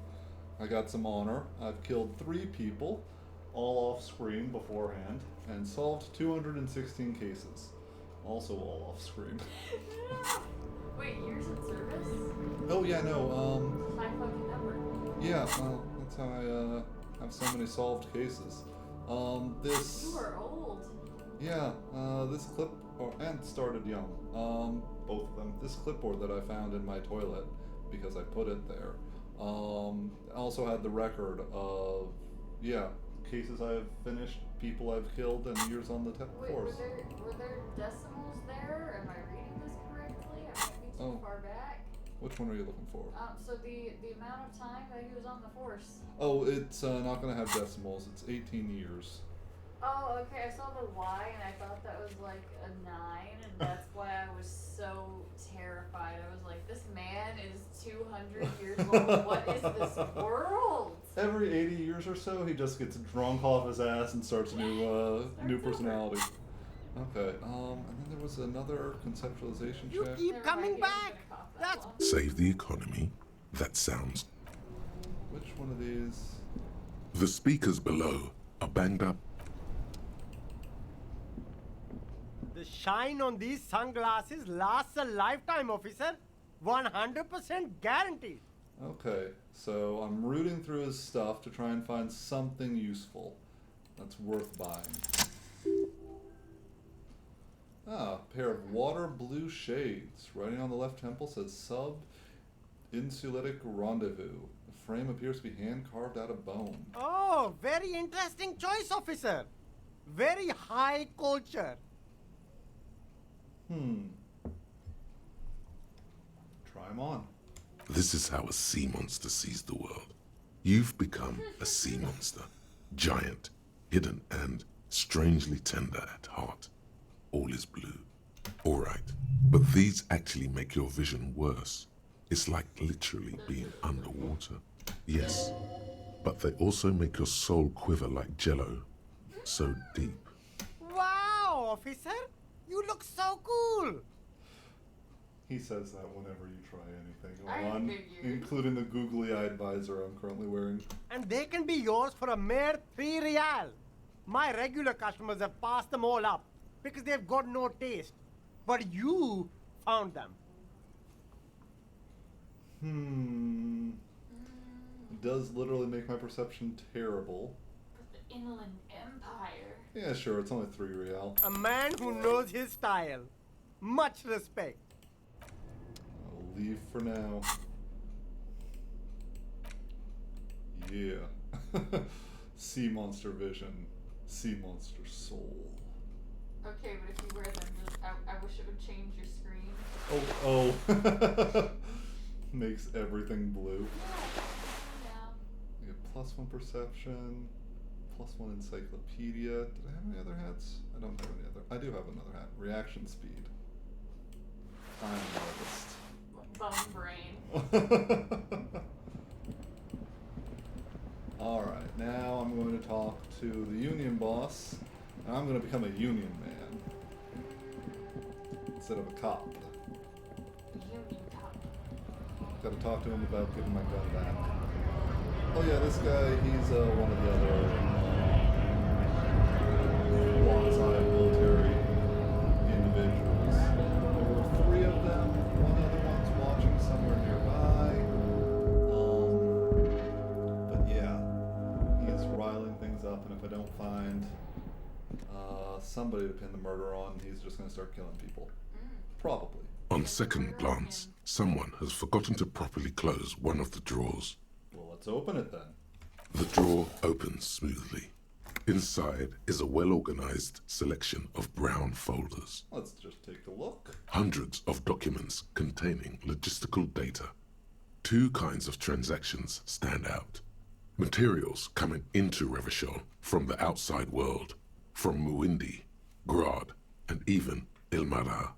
I got some honor. I've killed 3 people, all off screen beforehand, and solved 216 cases. Also all off screen. Wait, years in service? Oh yeah, no, High fucking number. yeah, that's how I have so many solved cases. This... You are old. Yeah, this and started young. Both of them. This clipboard that I found in my toilet, because I put it there, also had the record of, yeah, cases I've finished, people I've killed, and years on the Wait, force. were there decimals there? Am I reading this correctly? I might be too far back. Which one are you looking for? So the amount of time that he was on the force. Oh, it's not going to have decimals. It's 18 years. Oh, okay. I saw the Y and I thought that was like a 9, and that's why I was so terrified. I was like, this man is 200 years old. What is this world? Every 80 years or so, he just gets drunk off his ass and starts a new personality. Okay, and then there was another conceptualization You check. keep coming back. That's Save the economy? That sounds... Which one of these? The speakers below are banged up. the shine on these sunglasses lasts a lifetime, officer. 100% guaranteed. Okay, so I'm rooting through his stuff to try and find something useful that's worth buying. Ah, a pair of water blue shades. Writing on the left temple says sub insulitic rendezvous. The frame appears to be hand carved out of bone. Oh, very interesting choice, officer. Very high culture. Try 'em on. This is how a sea monster sees the world. You've become a sea monster. Giant, hidden, and strangely tender at heart. All is blue. All right, but these actually make your vision worse. It's like literally being underwater. Yes, but they also make your soul quiver like jello. So deep. Wow, officer. You look so cool. He says that whenever you try anything I on, figured. including the googly-eyed visor I'm currently wearing. And they can be yours for a mere 3 real. My regular customers have passed them all up because they've got no taste. But you found them. It does literally make my perception terrible. The Inland Empire. Yeah, sure, it's only 3 real. A man who knows his style. Much respect. I'll leave for now. Yeah. Sea monster vision. Sea monster soul. Okay, but if you wear them, I wish it would change your screen. Oh. Makes everything blue. Yeah. You get +1 perception, +1 encyclopedia. Did I have any other hats? I don't have any other. I do have another hat. Reaction speed. I'm an Bum brain. artist. Alright, now I'm going to talk to the union boss, and I'm going to become a union man instead of a cop. Union cop. Gotta talk to him about giving my gun back. Oh yeah, this guy, he's one of the other quasi-military individuals. There were 3 of them, one other one's watching somewhere nearby. But yeah, he's riling things up, and if I don't find somebody to pin the murder on, he's just gonna start killing people. Probably. On second glance, someone has forgotten to properly close one of the drawers. Well, Let's open it then. The drawer opens smoothly. Inside is a well-organized selection of brown folders. Let's just take a look. Hundreds of documents containing logistical data. Two kinds of transactions stand out. Materials coming into Revachol from the outside world, from Muindi, Grad, and even Ilmara.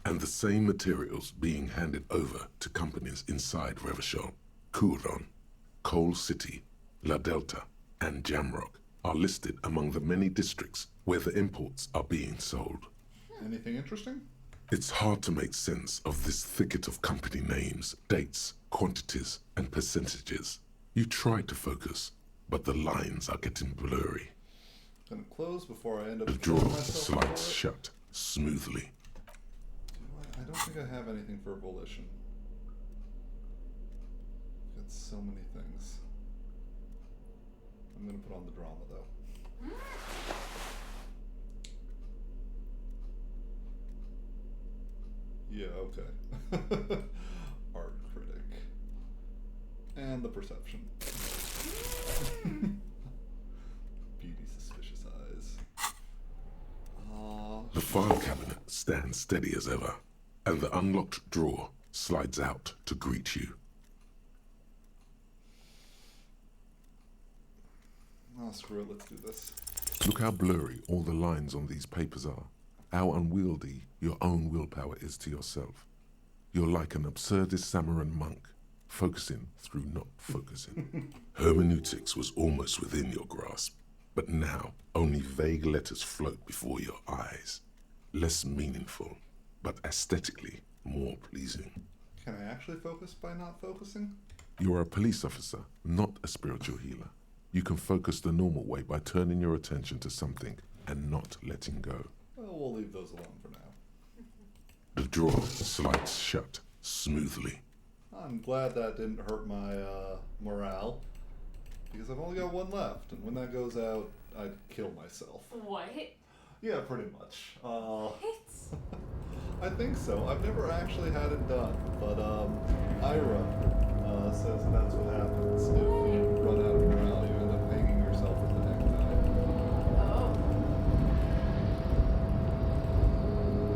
And the same materials being handed over to companies inside Revachol. Kuron, Coal City, La Delta, and Jamrock are listed among the many districts where the imports are being sold. Anything interesting? It's hard to make sense of this thicket of company names, dates, quantities, and percentages. You try to focus, but the lines are getting blurry. Gonna close before I end up The killing drawer myself. slides shut smoothly. I don't think I have anything for volition. Got so many things. I'm gonna put on the drama though. Yeah, okay. Art critic. And the perception. Beady suspicious eyes. The file cabinet stands steady as ever, and the unlocked drawer slides out to greet you. Oh, screw it, let's do this. Look how blurry all the lines on these papers are. How unwieldy your own willpower is to yourself. You're like an absurdist Samaran monk, focusing through not focusing. Hermeneutics was almost within your grasp, but now only vague letters float before your eyes. Less meaningful, but aesthetically more pleasing. Can I actually focus by not focusing? You're a police officer, not a spiritual healer. You can focus the normal way by turning your attention to something and not letting go. Well, we'll leave those alone for now. The drawer slides shut smoothly. I'm glad that didn't hurt my morale, because I've only got one left, and when that goes out, I'd kill myself. What? Yeah, pretty much. What? I think so. I've never actually had it done, but Ira says that's what happens if you run out of morale. You end up hanging yourself with the necktie. Oh.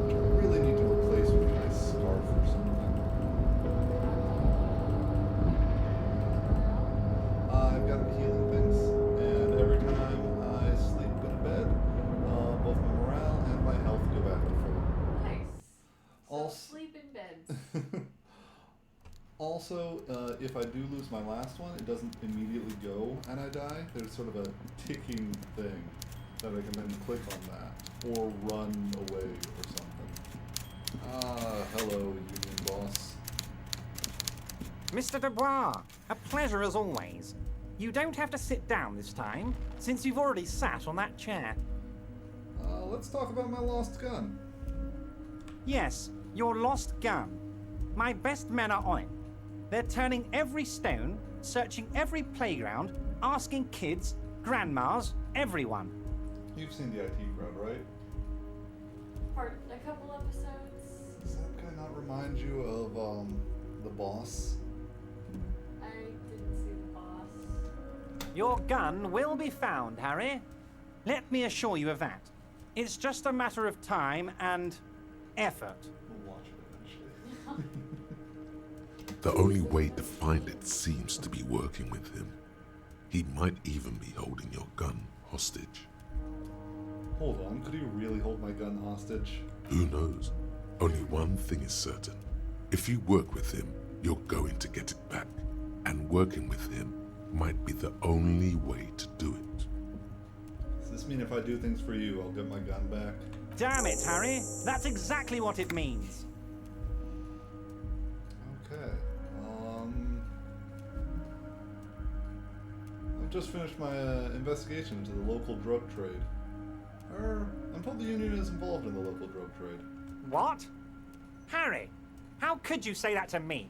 Which I really need to replace with a nice scarf or something. I've got healing things, and every time I sleep in bed, both my morale and my health go back to full. Nice. So Also- sleep in beds. Also, if I do lose my last one, it doesn't immediately go and I die. There's sort of a ticking thing that I can then click on that or run away or something. Hello, Union Boss. Mr. Dubois, a pleasure as always. You don't have to sit down this time, since you've already sat on that chair. Let's talk about my lost gun. Yes, your lost gun. My best men are on it. They're turning every stone, searching every playground, asking kids, grandmas, everyone. You've seen the IT crowd, right? A couple episodes. Does that guy not remind you of the boss? I didn't see the boss. Your gun will be found, Harry. Let me assure you of that. It's just a matter of time and effort. We'll watch it eventually. The only way to find it seems to be working with him. He might even be holding your gun hostage. Hold on, could he really hold my gun hostage? Who knows? Only one thing is certain. If you work with him, you're going to get it back. And working with him might be the only way to do it. Does this mean if I do things for you, I'll get my gun back? Damn it, Harry. That's exactly what it means. Okay. I've just finished my investigation into the local drug trade. I'm told the Union is involved in the local drug trade. What? Harry, how could you say that to me?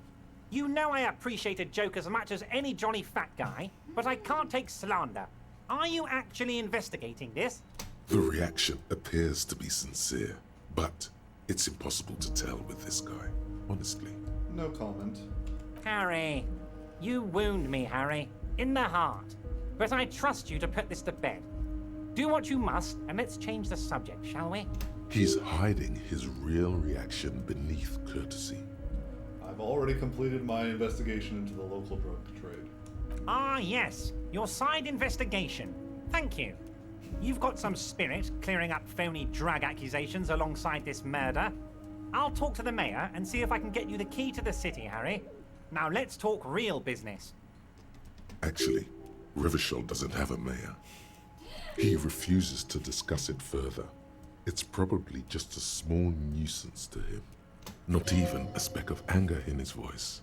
You know I appreciate a joke as much as any Johnny Fat guy, but I can't take slander. Are you actually investigating this? The reaction appears to be sincere, but it's impossible to tell with this guy, honestly. No comment. Harry, You wound me, Harry, in the heart. But I trust you to put this to bed. Do what you must, and let's change the subject, shall we? He's hiding his real reaction beneath courtesy. I've already completed my investigation into the local drug trade. Ah, yes. Your side investigation. Thank you. You've got some spirit clearing up phony drug accusations alongside this murder. I'll talk to the mayor and see if I can get you the key to the city, Harry. Now let's talk real business. Actually, Rivershell doesn't have a mayor. He refuses to discuss it further. It's probably just a small nuisance to him. Not even a speck of anger in his voice.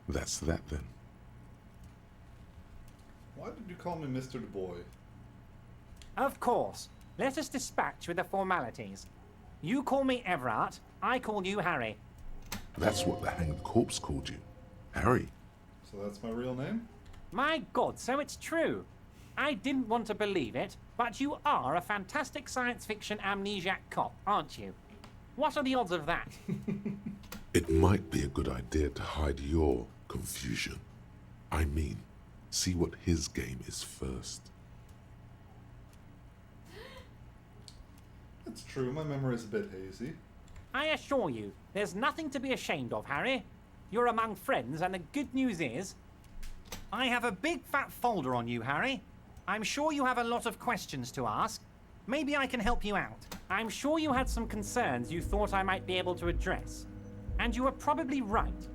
That's that then. Why did you call me Mr. Du Bois? Of course. Let us dispatch with the formalities. You call me Everard, I call you Harry. That's what the hanged corpse called you. Harry. So that's my real name? My God, so it's true. I didn't want to believe it, but you are a fantastic science fiction amnesiac cop, aren't you? What are the odds of that? It might be a good idea to hide your confusion. I mean, see what his game is first. It's true, my memory's a bit hazy. I assure you, there's nothing to be ashamed of, Harry. You're among friends, and the good news is, I have a big fat folder on you, Harry. I'm sure you have a lot of questions to ask. Maybe I can help you out. I'm sure you had some concerns you thought I might be able to address. And you were probably right.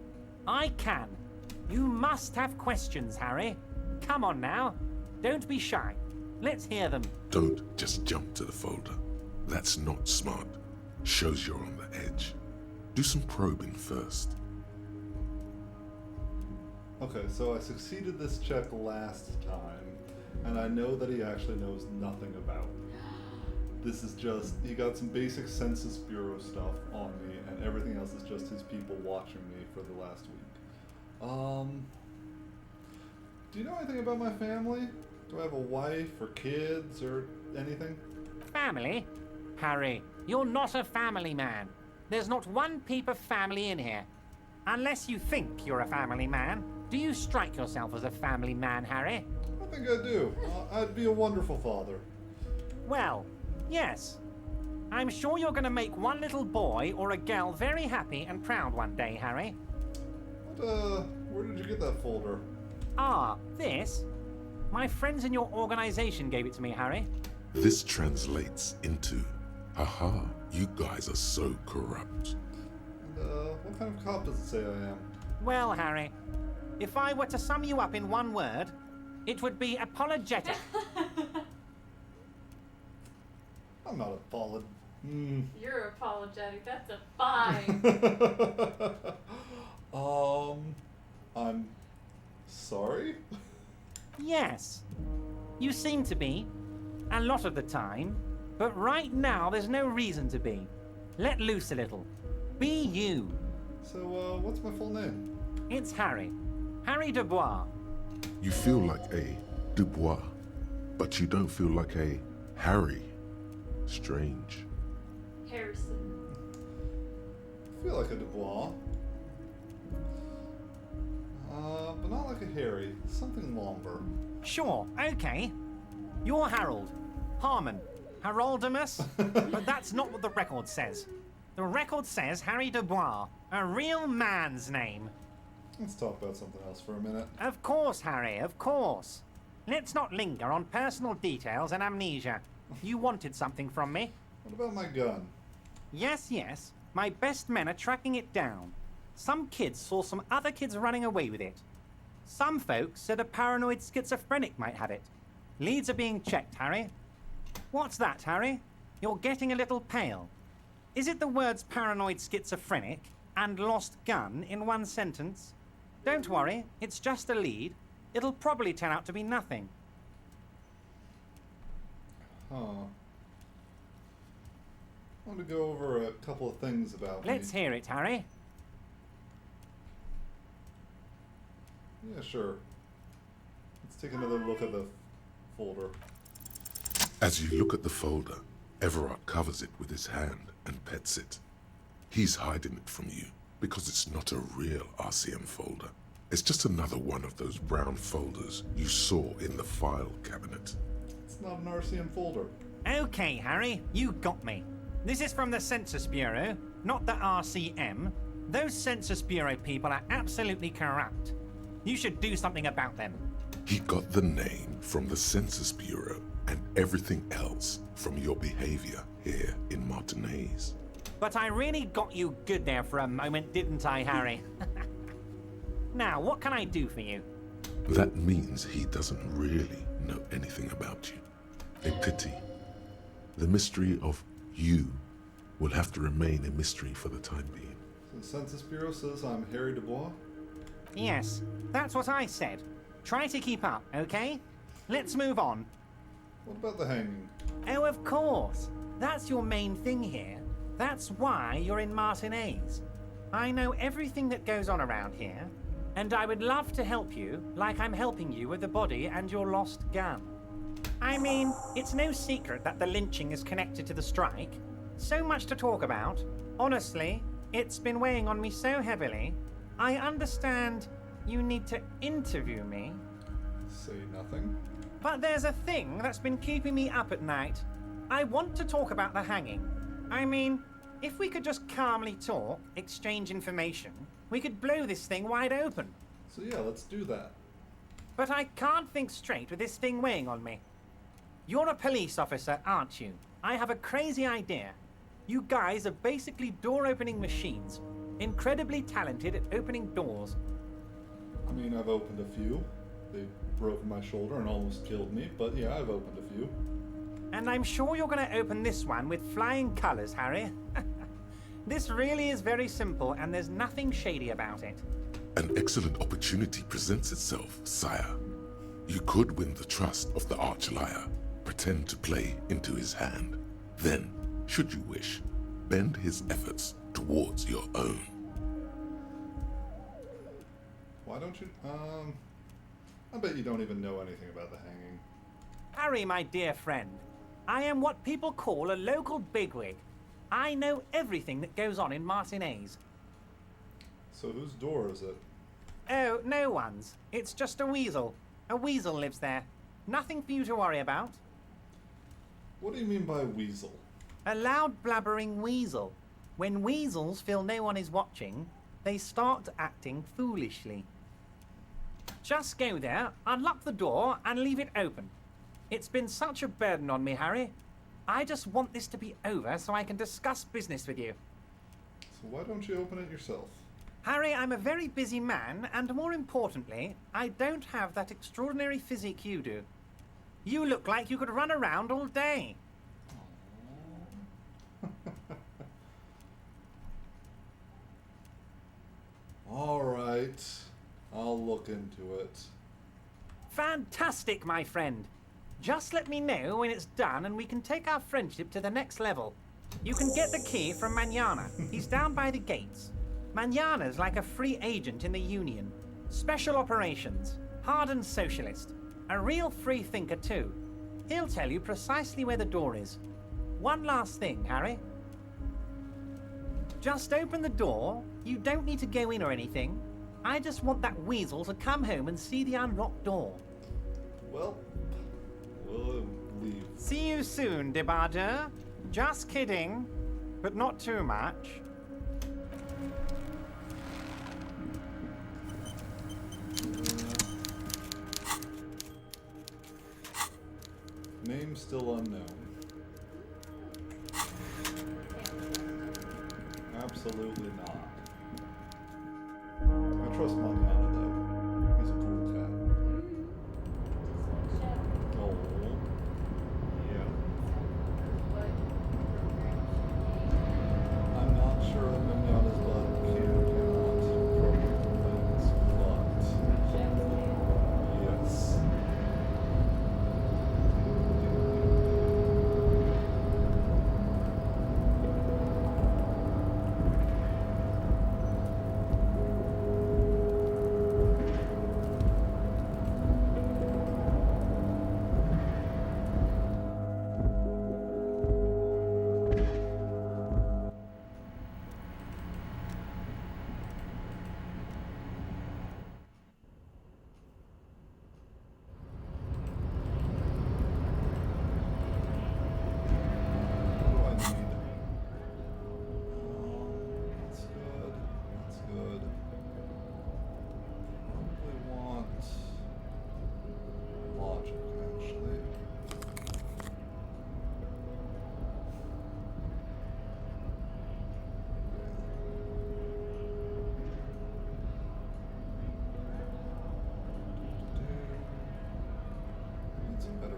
I can. You must have questions, Harry. Come on now. Don't be shy. Let's hear them. Don't just jump to the folder. That's not smart. Shows you're on the edge. Do some probing first. Okay, so I succeeded this check last time, and I know that he actually knows nothing about it. This is just, he got some basic Census Bureau stuff on me, and everything else is just his people watching me for the last week. Do you know anything about my family? Do I have a wife or kids or anything? Family? Harry, you're not a family man. There's not one peep of family in here. Unless you think you're a family man. Do you strike yourself as a family man, Harry? I think I do. I'd be a wonderful father. Well, yes. I'm sure you're going to make one little boy or a girl very happy and proud one day, Harry. Where did you get that folder? Ah, this? My friends in your organization gave it to me, Harry. This translates into, haha, you guys are so corrupt. And, what kind of cop does it say I am? Well, Harry, if I were to sum you up in one word, it would be apologetic. I'm not apologetic. You're apologetic. That's a fine. I'm sorry? Yes. You seem to be. A lot of the time. But right now, there's no reason to be. Let loose a little. Be you. So, what's my full name? It's Harry. Harry Dubois. You feel like a Dubois, but you don't feel like a Harry. Strange. Harrison. I feel like a Dubois. But not like a Harry. Something longer. Sure, okay. You're Harold. Harmon. Haroldamus? But that's not what the record says. The record says Harry Dubois, a real man's name. Let's talk about something else for a minute. Of course, Harry, of course. Let's not linger on personal details and amnesia. You wanted something from me. What about my gun? Yes, yes. My best men are tracking it down. Some kids saw some other kids running away with it. Some folks said a paranoid schizophrenic might have it. Leads are being checked, Harry. What's that, Harry? You're getting a little pale. Is it the words paranoid schizophrenic and lost gun in one sentence? Don't worry, it's just a lead. It'll probably turn out to be nothing. Huh. I want to go over a couple of things about Let's me. hear it, Harry. Yeah, sure. Let's take another look at the folder. As you look at the folder, Everard covers it with his hand and pets it. He's hiding it from you because it's not a real RCM folder. It's just another one of those brown folders you saw in the file cabinet. It's not an RCM folder. Okay, Harry, you got me. This is from the Census Bureau, not the RCM. Those Census Bureau people are absolutely corrupt. You should do something about them. He got the name from the Census Bureau and everything else from your behavior here in Martinez. But I really got you good there for a moment, didn't I, Harry? Now, what can I do for you? That means he doesn't really know anything about you. A pity. The mystery of you will have to remain a mystery for the time being. So the Census Bureau says I'm Harry Dubois. Yes, that's what I said. Try to keep up, okay? Let's move on. What about the hanging? Oh, of course. That's your main thing here. That's why you're in Martinez. I know everything that goes on around here, and I would love to help you like I'm helping you with the body and your lost gun. I mean, it's no secret that the lynching is connected to the strike. So much to talk about. Honestly, it's been weighing on me so heavily. I understand you need to interview me. Say nothing. But there's a thing that's been keeping me up at night. I want to talk about the hanging. I mean, if we could just calmly talk, exchange information, we could blow this thing wide open. So yeah, let's do that. But I can't think straight with this thing weighing on me. You're a police officer, aren't you? I have a crazy idea. You guys are basically door-opening machines. Incredibly talented at opening doors. I mean, I've opened a few. They've broken my shoulder and almost killed me, but yeah, I've opened a few. And I'm sure you're going to open this one with flying colors, Harry. This really is very simple, and there's nothing shady about it. An excellent opportunity presents itself, sire. You could win the trust of the arch-liar, pretend to play into his hand. Then, should you wish, bend his efforts towards your own. Why don't you, I bet you don't even know anything about the hanging. Harry, my dear friend, I am what people call a local bigwig. I know everything that goes on in Martinez. So whose door is it? Oh, no one's. It's just a weasel. A weasel lives there. Nothing for you to worry about. What do you mean by weasel? A loud blabbering weasel. When weasels feel no one is watching, they start acting foolishly. Just go there, unlock the door, and leave it open. It's been such a burden on me, Harry. I just want this to be over so I can discuss business with you. So why don't you open it yourself? Harry, I'm a very busy man, and more importantly, I don't have that extraordinary physique you do. You look like you could run around all day. All right, I'll look into it. Fantastic, my friend. Just let me know when it's done and we can take our friendship to the next level. You can get the key from Manana. He's down by the gates. Manana's like a free agent in the Union. Special operations. Hardened socialist. A real free thinker too. He'll tell you precisely where the door is. One last thing, Harry. Just open the door. You don't need to go in or anything. I just want that weasel to come home and see the unlocked door. Well, we'll leave. See you soon, Debarder. Just kidding, but not too much. Name still unknown. Absolutely not. I trust Manana though. He's a cool cat. Oh. Yeah. I'm not sure that Manana's blood cannot program things, but yes.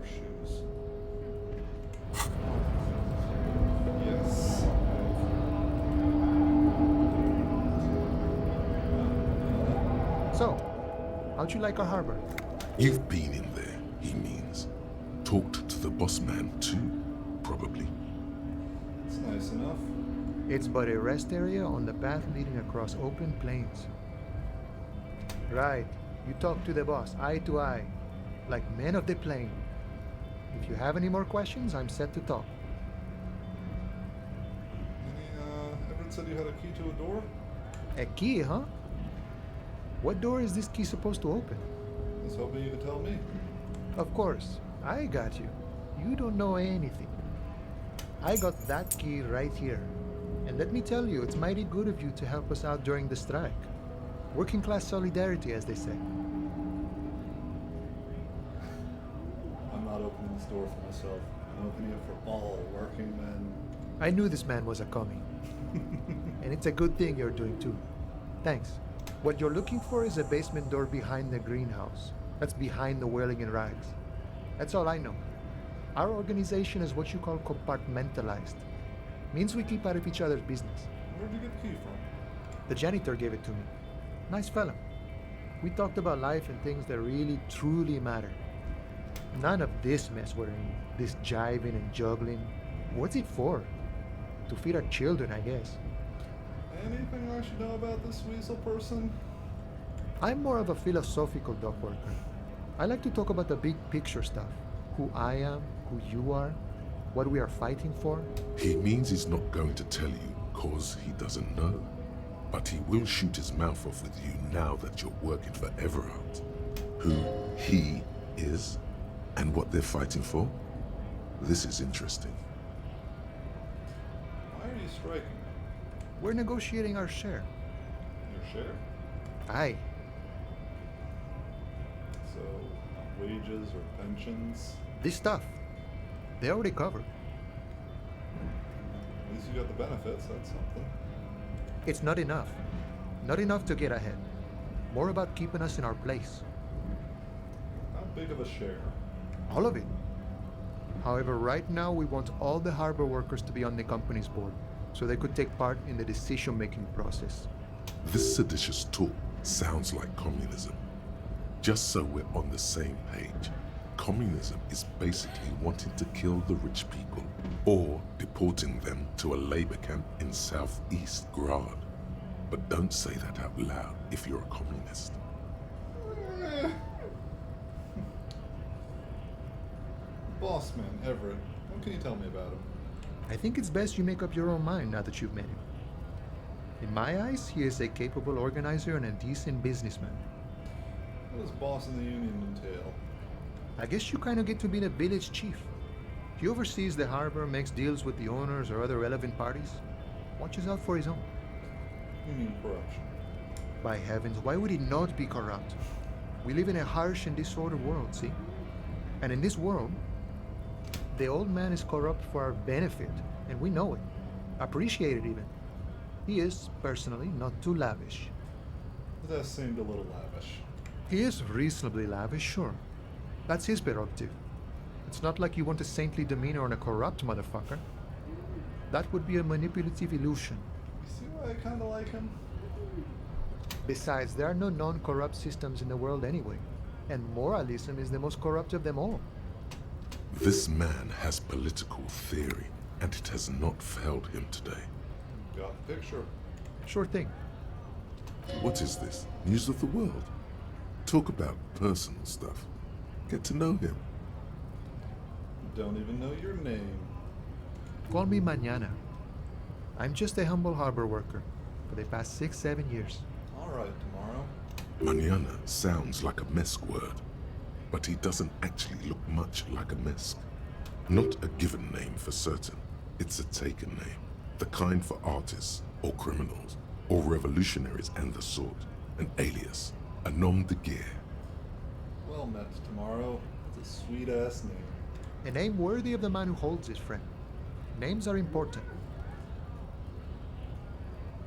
shoes. Yes. So, how'd you like our harbor? You've been in there, he means. Talked to the boss man too, probably. It's nice enough. It's but a rest area on the path leading across open plains. Right. You talk to the boss, eye to eye, like men of the plain. If you have any more questions, I'm set to talk. Everett said you had a key to a door? A key, huh? What door is this key supposed to open? I was hoping you could tell me. Of course, I got you. You don't know anything. I got that key right here. And let me tell you, it's mighty good of you to help us out during the strike. Working class solidarity, as they say. I'm not opening this door for myself. I'm opening it for all working men. I knew this man was a commie. And it's a good thing you're doing too. Thanks. What you're looking for is a basement door behind the greenhouse. That's behind the whirling in rags. That's all I know. Our organization is what you call compartmentalized. Means we keep out of each other's business. Where'd you get the key from? The janitor gave it to me. Nice fella. We talked about life and things that really, truly matter. None of this mess we're in, this jiving and juggling. What's it for? To feed our children, I guess. Anything I should know about this weasel person? I'm more of a philosophical dock worker. I like to talk about the big picture stuff. Who I am, who you are, what we are fighting for. He means he's not going to tell you cause he doesn't know. But he will shoot his mouth off with you now that you're working for Everard. Who he is and what they're fighting for. This is interesting. Why are you striking? We're negotiating our share. Your share? Aye. So, wages or pensions? This stuff. They already covered. At least you got the benefits, that's something. It's not enough. Not enough to get ahead. More about keeping us in our place. How big of a share? All of it. However, right now we want all the harbor workers to be on the company's board, so they could take part in the decision-making process. This seditious talk sounds like communism. Just so we're on the same page, communism is basically wanting to kill the rich people or deporting them to a labor camp in southeast Grad. But don't say that out loud if you're a communist. Bossman, Everett, what can you tell me about him? I think it's best you make up your own mind now that you've met him. In my eyes, he is a capable organizer and a decent businessman. What does boss in the union entail? I guess you kind of get to be the village chief. He oversees the harbor, makes deals with the owners or other relevant parties, watches out for his own. You mean corruption? By heavens, why would he not be corrupt? We live in a harsh and disordered world, see? And in this world, the old man is corrupt for our benefit, and we know it. Appreciate it even. He is, personally, not too lavish. That seemed a little lavish. He is reasonably lavish, sure. That's his prerogative. It's not like you want a saintly demeanor on a corrupt motherfucker. That would be a manipulative illusion. You see why I kinda like him? Besides, there are no non-corrupt systems in the world anyway, and moralism is the most corrupt of them all. This man has political theory, and it has not failed him today. Got the picture. Sure thing. What is this? News of the world? Talk about personal stuff. Get to know him. Don't even know your name. Call me Mañana. I'm just a humble harbor worker for the past 6-7 years. Alright, tomorrow. Mañana sounds like a Mesk word, but he doesn't actually look much like a Mesk. Not a given name for certain. It's a taken name. The kind for artists, or criminals, or revolutionaries and the sort. An alias. A nom de guerre. Well met tomorrow. It's a sweet-ass name. A name worthy of the man who holds it, friend. Names are important.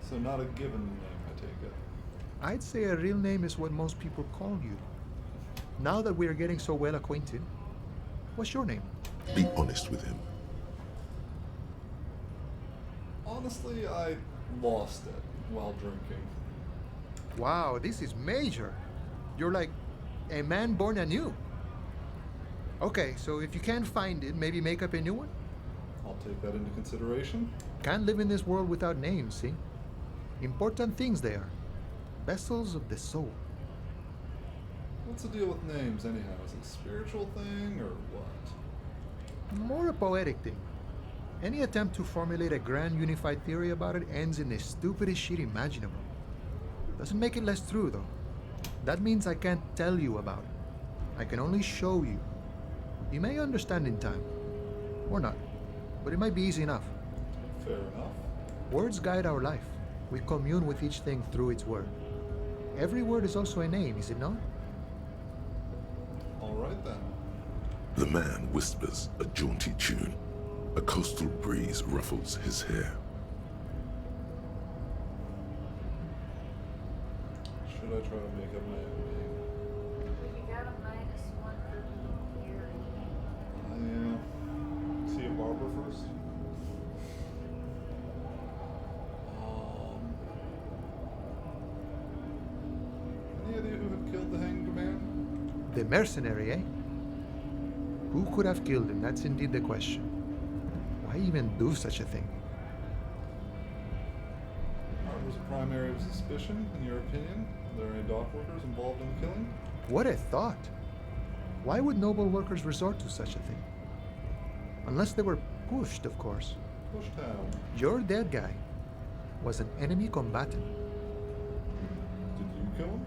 So not a given name, I take it. I'd say a real name is what most people call you. Now that we are getting so well acquainted, What's your name? Be honest with him. Honestly, I lost it while drinking. Wow, this is major. You're like a man born anew. Okay, so if you can't find it, maybe make up a new one? I'll take that into consideration. Can't live in this world without names, see? Important things they are. Vessels of the soul. What's the deal with names, anyhow? Is it a spiritual thing, or what? More a poetic thing. Any attempt to formulate a grand unified theory about it ends in the stupidest shit imaginable. Doesn't make it less true, though. That means I can't tell you about it. I can only show you. You may understand in time. Or not. But it might be easy enough. Fair enough. Words guide our life. We commune with each thing through its word. Every word is also a name, is it not? All right, then. The man whispers a jaunty tune. A coastal breeze ruffles his hair. Should I try to make up my own name? You got a -1 for being here. See a barber first? Any idea who had killed the hanged man? The mercenary, eh? Who could have killed him? That's indeed the question. Why even do such a thing? Was a prime area of suspicion, in your opinion? Are there any dock workers involved in the killing? What a thought! Why would noble workers resort to such a thing? Unless they were pushed, of course. Pushed how? Your dead guy was an enemy combatant. Did you kill him?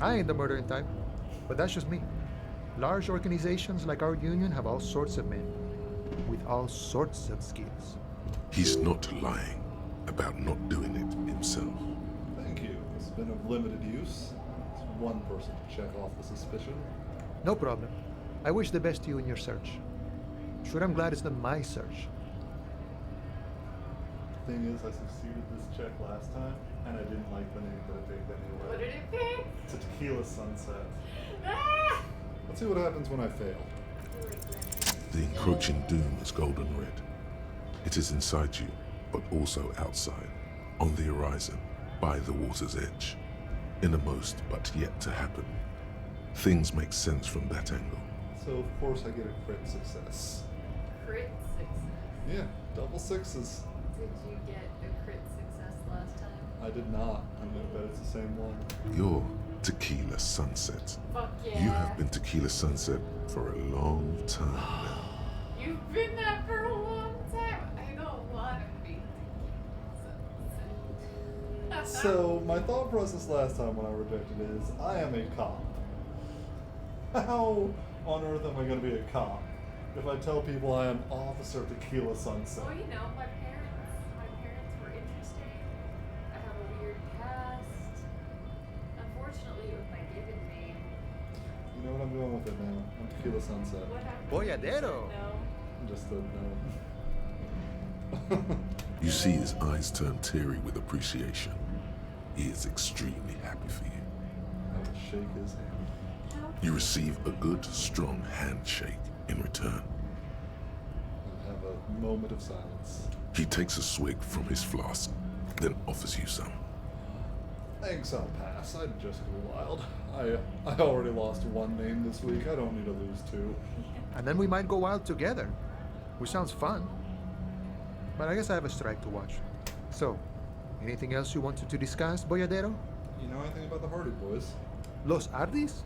I ain't the murdering type, but that's just me. Large organizations like our union have all sorts of men, with all sorts of skills. He's not lying about not doing it himself. Thank you. It's been of limited use. It's one person to check off the suspicion. No problem. I wish the best to you in your search. Sure, I'm glad it's not my search. Thing is, I succeeded this check last time, and I didn't like the name that it picked anyway. What did it pick? It's a tequila sunset. Ah! Let's see what happens when I fail. The encroaching doom is golden red. It is inside you, but also outside, on the horizon, by the water's edge. Innermost, but yet to happen. Things make sense from that angle. So, of course, I get a crit success. Crit success. Yeah, double sixes. Did you get a crit success last time? I did not. I'm gonna bet it's the same one. You're Tequila Sunset. Fuck yeah. You have been Tequila Sunset for a long time now. You've been that for a long time. I don't want to be. So, my thought process last time when I rejected it is, I am a cop. How on earth am I going to be a cop if I tell people I am Officer Tequila Sunset? Well, you know, my parents were interesting. I have a weird past. Unfortunately, with my given name. You know what, I'm going with it now. I'm Tequila Sunset. What happened? when you said Boyadero. No. Just a no. You see his eyes turn teary with appreciation. He is extremely happy for you. I will shake his hand. You receive a good, strong handshake in return. And have a moment of silence. He takes a swig from his flask, then offers you some. Thanks, I'll pass. I'd just go wild. I already lost one name this week. I don't need to lose two. And then we might go wild together, which sounds fun. But I guess I have a strike to watch. So, anything else you wanted to discuss, Boyadero? You know anything about the Hardy Boys? Los Ardis?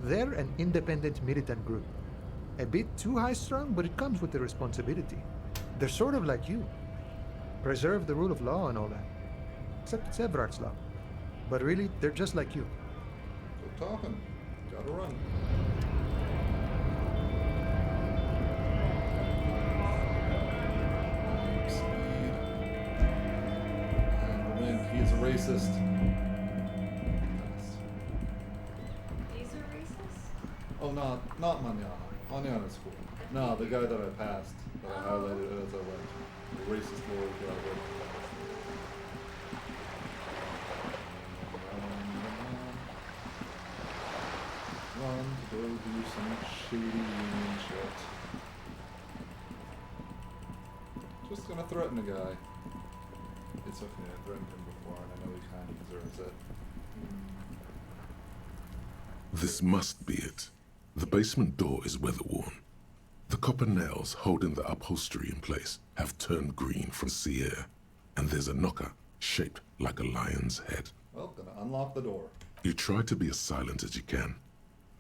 They're an independent militant group. A bit too high-strung, but it comes with the responsibility. They're sort of like you. Preserve the rule of law and all that. Except it's Everard's law. But really, they're just like you. Good talking. Gotta run. Speed. And the wind. He is a racist. Passed. He's a racist? Oh, not Manana. Manana's cool. No, the guy that I passed, that I highlighted as I went. The racist lord that I went past. Run to go do some shady union shit. gonna threaten a guy. It's okay, I threatened him before and I know he kind of deserves it. This must be it. The basement door is weather-worn. The copper nails holding the upholstery in place have turned green from sea air, and there's a knocker shaped like a lion's head. Well, gonna unlock the door. You try to be as silent as you can.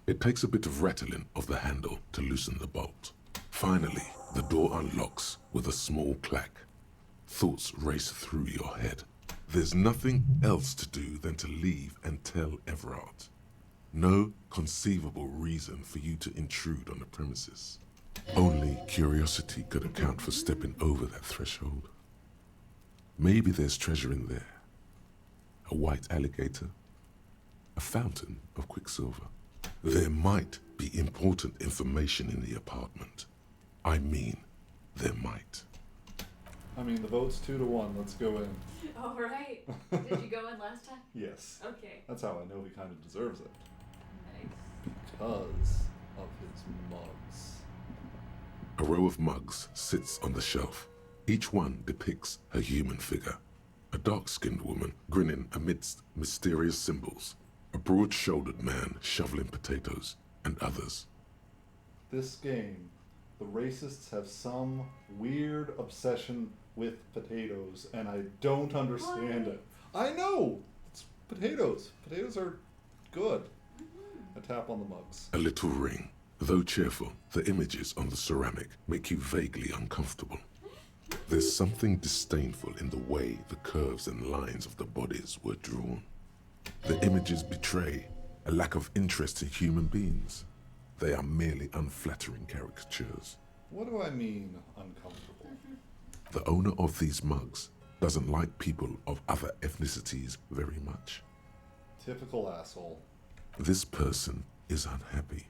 It takes a bit of rattling of the handle to loosen the bolt. Finally, the door unlocks with a small clack. Thoughts race through your head. There's nothing else to do than to leave and tell Everard. No conceivable reason for you to intrude on the premises. Only curiosity could account for stepping over that threshold. Maybe there's treasure in there. A white alligator. A fountain of quicksilver. There might be important information in the apartment. I mean, there might. I mean, the vote's 2-1. Let's go in. All right. Did you go in last time? Yes. Okay. That's how I know he kind of deserves it. Nice. Because of his mugs. A row of mugs sits on the shelf. Each one depicts a human figure. A dark-skinned woman grinning amidst mysterious symbols. A broad-shouldered man shoveling potatoes, and others. This game, the racists have some weird obsession with potatoes, and I don't understand it. I know! It's potatoes. Potatoes are good. A tap on the mugs. A little ring. Though cheerful, the images on the ceramic make you vaguely uncomfortable. There's something disdainful in the way the curves and lines of the bodies were drawn. The images betray a lack of interest in human beings. They are merely unflattering caricatures. What do I mean, uncomfortable? The owner of these mugs doesn't like people of other ethnicities very much. Typical asshole. This person is unhappy.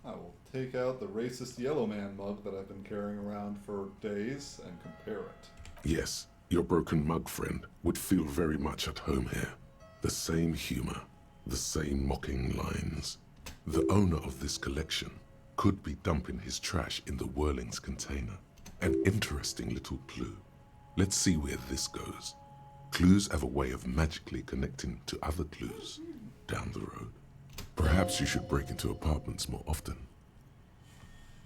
I will take out the racist yellow man mug that I've been carrying around for days and compare it. Yes, your broken mug friend would feel very much at home here. The same humor, the same mocking lines. The owner of this collection could be dumping his trash in the Whirling's container. An interesting little clue. Let's see where this goes. Clues have a way of magically connecting to other clues down the road. Perhaps you should break into apartments more often.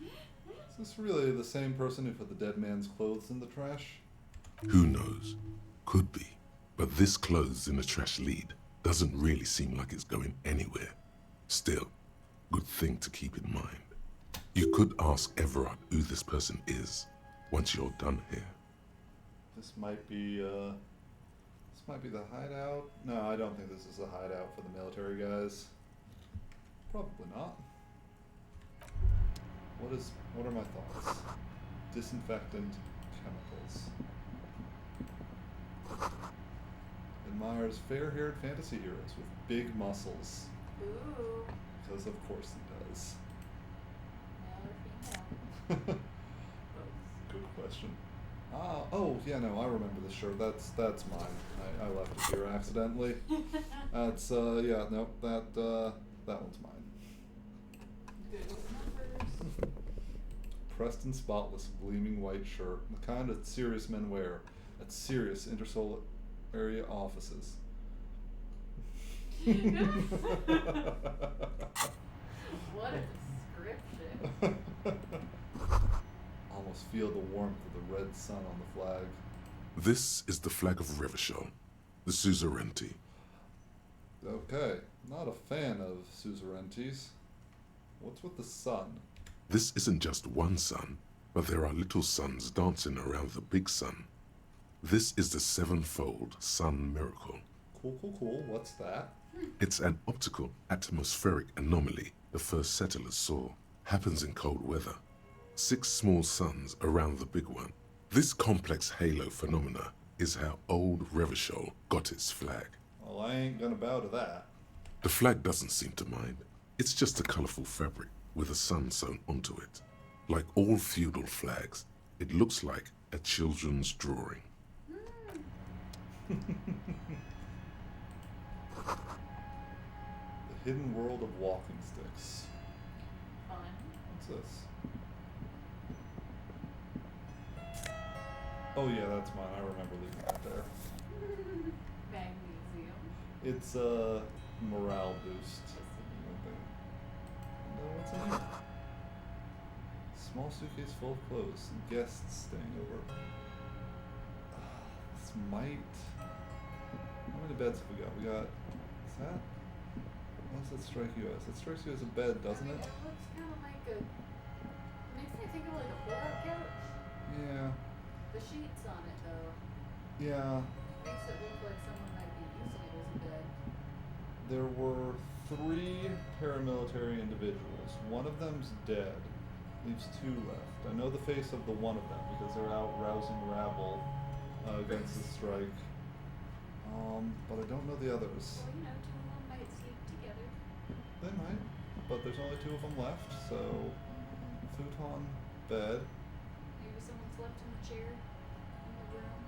Is this really the same person who put the dead man's clothes in the trash? Who knows? Could be. But this clothes in the trash lead doesn't really seem like it's going anywhere. Still, good thing to keep in mind. You could ask Everard who this person is once you're done here. This might be the hideout. No, I don't think this is the hideout for the military guys. Probably not. What are my thoughts? Disinfectant chemicals. Admires fair-haired fantasy heroes with big muscles. Ooh. Because of course he does. Male or female? Good question. Oh yeah, no, I remember this shirt. That's mine. I left it here accidentally. That's yeah, no, that one's mine. Good numbers. Pressed and spotless, gleaming white shirt, the kind that serious men wear at serious intersolar area offices. What a description. Almost feel the warmth of the red sun on the flag. This is the flag of Revachol, the suzerainty. Okay, not a fan of suzerainties. What's with the sun? This isn't just one sun, but there are little suns dancing around the big sun. This is the sevenfold sun miracle. Cool. What's that? It's an optical atmospheric anomaly the first settlers saw. Happens in cold weather. 6 small suns around the big one. This complex halo phenomena is how old Revachol got its flag. Well, I ain't gonna bow to that. The flag doesn't seem to mind. It's just a colorful fabric with a sun sewn onto it. Like all feudal flags, it looks like a children's drawing. The hidden world of walking sticks. Fun. What's this? Oh yeah, that's mine. I remember leaving that there. Magnesium. It's a morale boost. No, what's in here? Small suitcase full of clothes. Guests staying over. This might. How many beds have we got? We got. Is that? What does that strike you as? It strikes you as a bed, doesn't it? It looks kind of like a. Makes me think of like a pull-out couch. Yeah. The sheets on it though Yeah. makes it look like someone might be using it as a bed. There were 3 paramilitary individuals. One of them's dead. Leaves 2 left. I know the face of the one of them because they're out rousing rabble against the strike. But I don't know the others. Well, you know, 2 of them might sleep together. They might, but there's only 2 of them left, so futon, bed. Maybe someone slept in the chair in the room.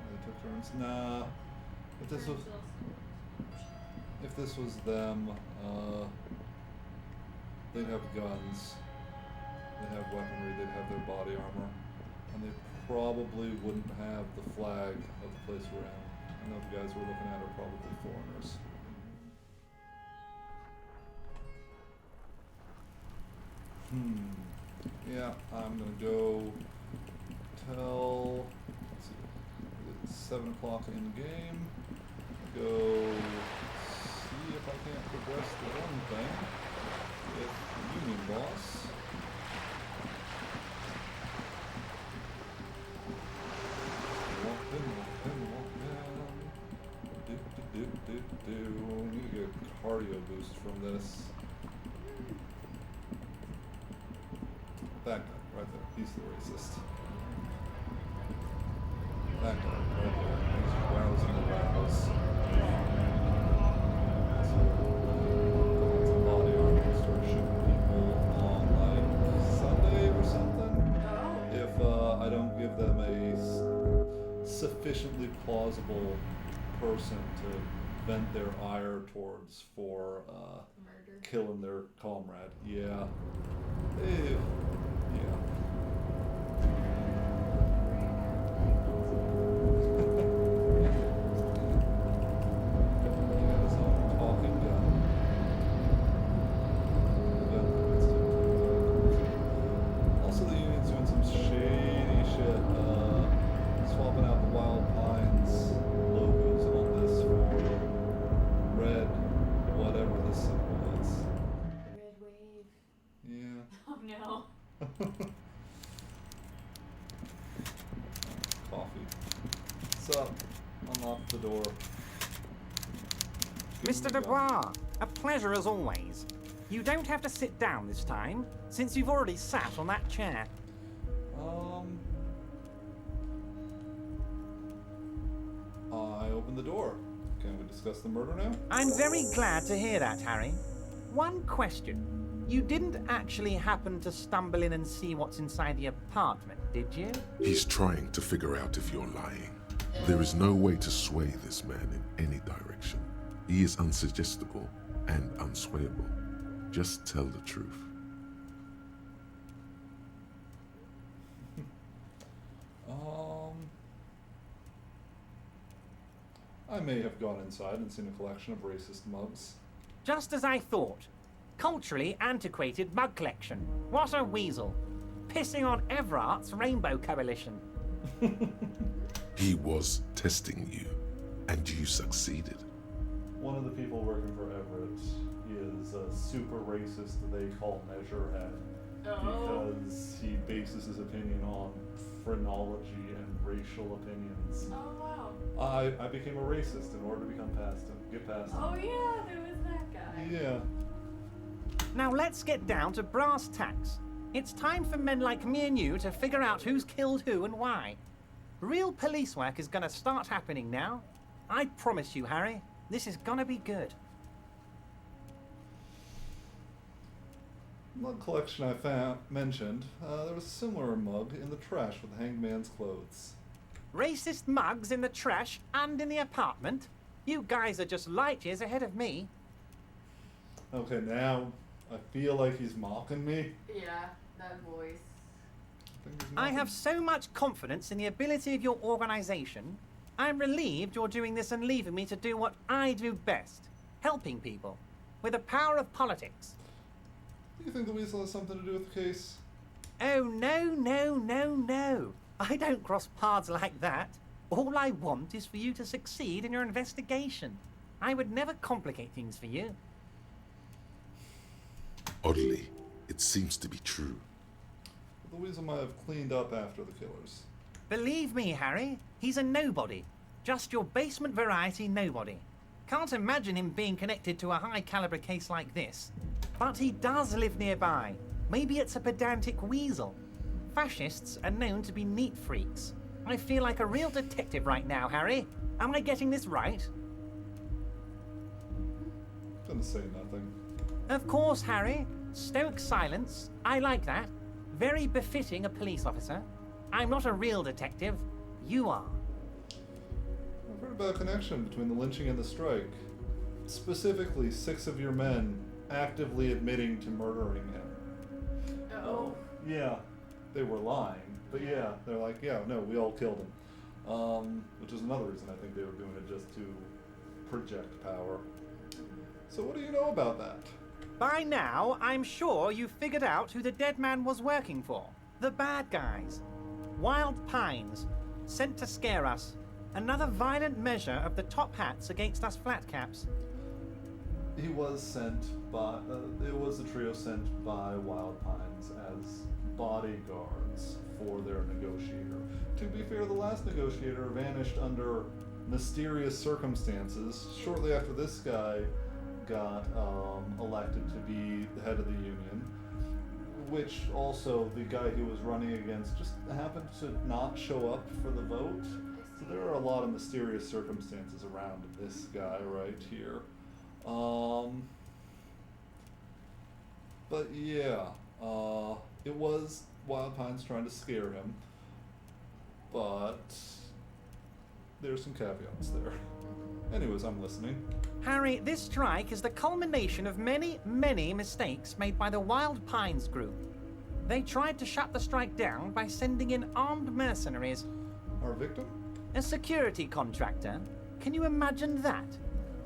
They took turns. Nah. If this was them, they'd have guns. They'd have weaponry. They'd have their body armor, and they probably wouldn't have the flag of the place we're in. I know the guys we're looking at are probably foreigners. Yeah, I'm gonna go till, let's see, it's 7 o'clock in game. Go see if I can't progress the one thing with the Union boss. Walk in. We need to get a cardio boost from this. That guy, right there. He's the racist. That guy, right there. He's rousing the rouse. So, it's a body armor. Start shooting people on, like, Sunday or something. Oh. If I don't give them a sufficiently plausible person to vent their ire towards for Murder. killing their comrade. Yeah. Yeah. Also, the union's doing some shady shit, swapping out the Wild Pines logos on this for red, whatever this symbol is. Red wave. Yeah. Oh no. Coffee. What's up? Unlock the door. Mr. Dubois, a pleasure as always. You don't have to sit down this time, since you've already sat on that chair. I opened the door. Can we discuss the murder now? I'm very glad to hear that, Harry. One question. You didn't actually happen to stumble in and see what's inside the apartment, did you? He's trying to figure out if you're lying. There is no way to sway this man in any direction. He is unsuggestible and unswayable. Just tell the truth. I may have gone inside and seen a collection of racist mugs. Just as I thought. Culturally antiquated mug collection. What a weasel. Pissing on Everart's Rainbow Coalition. He was testing you, and you succeeded. One of the people working for Everett is a super racist they call Measure Head. Oh. Because he bases his opinion on phrenology and racial opinions. Oh wow. I became a racist in order to get past him. Oh yeah, there was that guy. Yeah. Now let's get down to brass tacks. It's time for men like me and you to figure out who's killed who and why. Real police work is gonna start happening now. I promise you, Harry, this is gonna be good. Mug collection I mentioned, there was a similar mug in the trash with the hanged man's clothes. Racist mugs in the trash and in the apartment? You guys are just light years ahead of me. Okay, now I feel like he's mocking me. Yeah, that voice. I There's I nothing- have so much confidence in the ability of your organization. I'm relieved you're doing this and leaving me to do what I do best, helping people, with the power of politics. Do you think the weasel has something to do with the case? Oh, no, no, no, no. I don't cross paths like that. All I want is for you to succeed in your investigation. I would never complicate things for you. Oddly, it seems to be true. The weasel might have cleaned up after the killers. Believe me, Harry, he's a nobody. Just your basement variety nobody. Can't imagine him being connected to a high-caliber case like this. But he does live nearby. Maybe it's a pedantic weasel. Fascists are known to be neat freaks. I feel like a real detective right now, Harry. Am I getting this right? Gonna say nothing. Of course, Harry. Stoic silence. I like that. Very befitting a police officer. I'm not a real detective. You are. I've heard about a connection between the lynching and the strike. Specifically, 6 of your men actively admitting to murdering him. Oh. Yeah, they were lying, but yeah, they're like, yeah, no, we all killed him. Which is another reason I think they were doing it, just to project power. So what do you know about that? By now, I'm sure you've figured out who the dead man was working for. The bad guys. Wild Pines. Sent to scare us. Another violent measure of the top hats against us flatcaps. He was sent by, it was a trio sent by Wild Pines as bodyguards for their negotiator. To be fair, the last negotiator vanished under mysterious circumstances shortly after this guy got elected to be the head of the union, which also the guy he was running against just happened to not show up for the vote. So there are a lot of mysterious circumstances around this guy right here. But yeah, it was Wild Pines trying to scare him, but there's some caveats there. Anyways, I'm listening. Harry, this strike is the culmination of many, many mistakes made by the Wild Pines group. They tried to shut the strike down by sending in armed mercenaries. Our victim? A security contractor. Can you imagine that?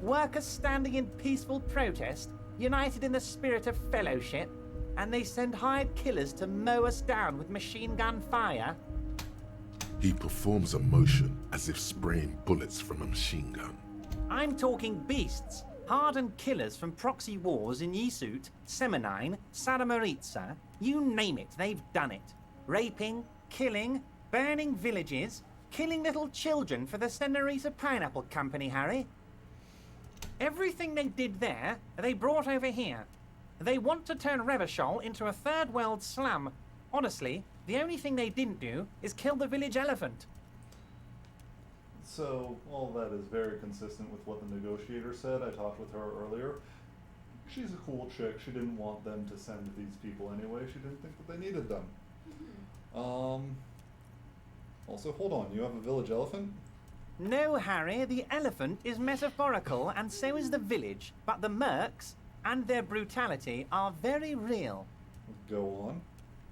Workers standing in peaceful protest, united in the spirit of fellowship, and they send hired killers to mow us down with machine gun fire? He performs a motion as if spraying bullets from a machine gun. I'm talking beasts, hardened killers from proxy wars in Yisut, Semenine, Saramoritsa, you name it, they've done it. Raping, killing, burning villages, killing little children for the Senorita Pineapple Company, Harry. Everything they did there, they brought over here. They want to turn Revachol into a third world slum. Honestly, the only thing they didn't do is kill the village elephant. So, all that is very consistent with what the negotiator said. I talked with her earlier. She's a cool chick. She didn't want them to send these people anyway. She didn't think that they needed them. Also, hold on. You have a village elephant? No, Harry, the elephant is metaphorical and so is the village, but the mercs and their brutality are very real. Go on.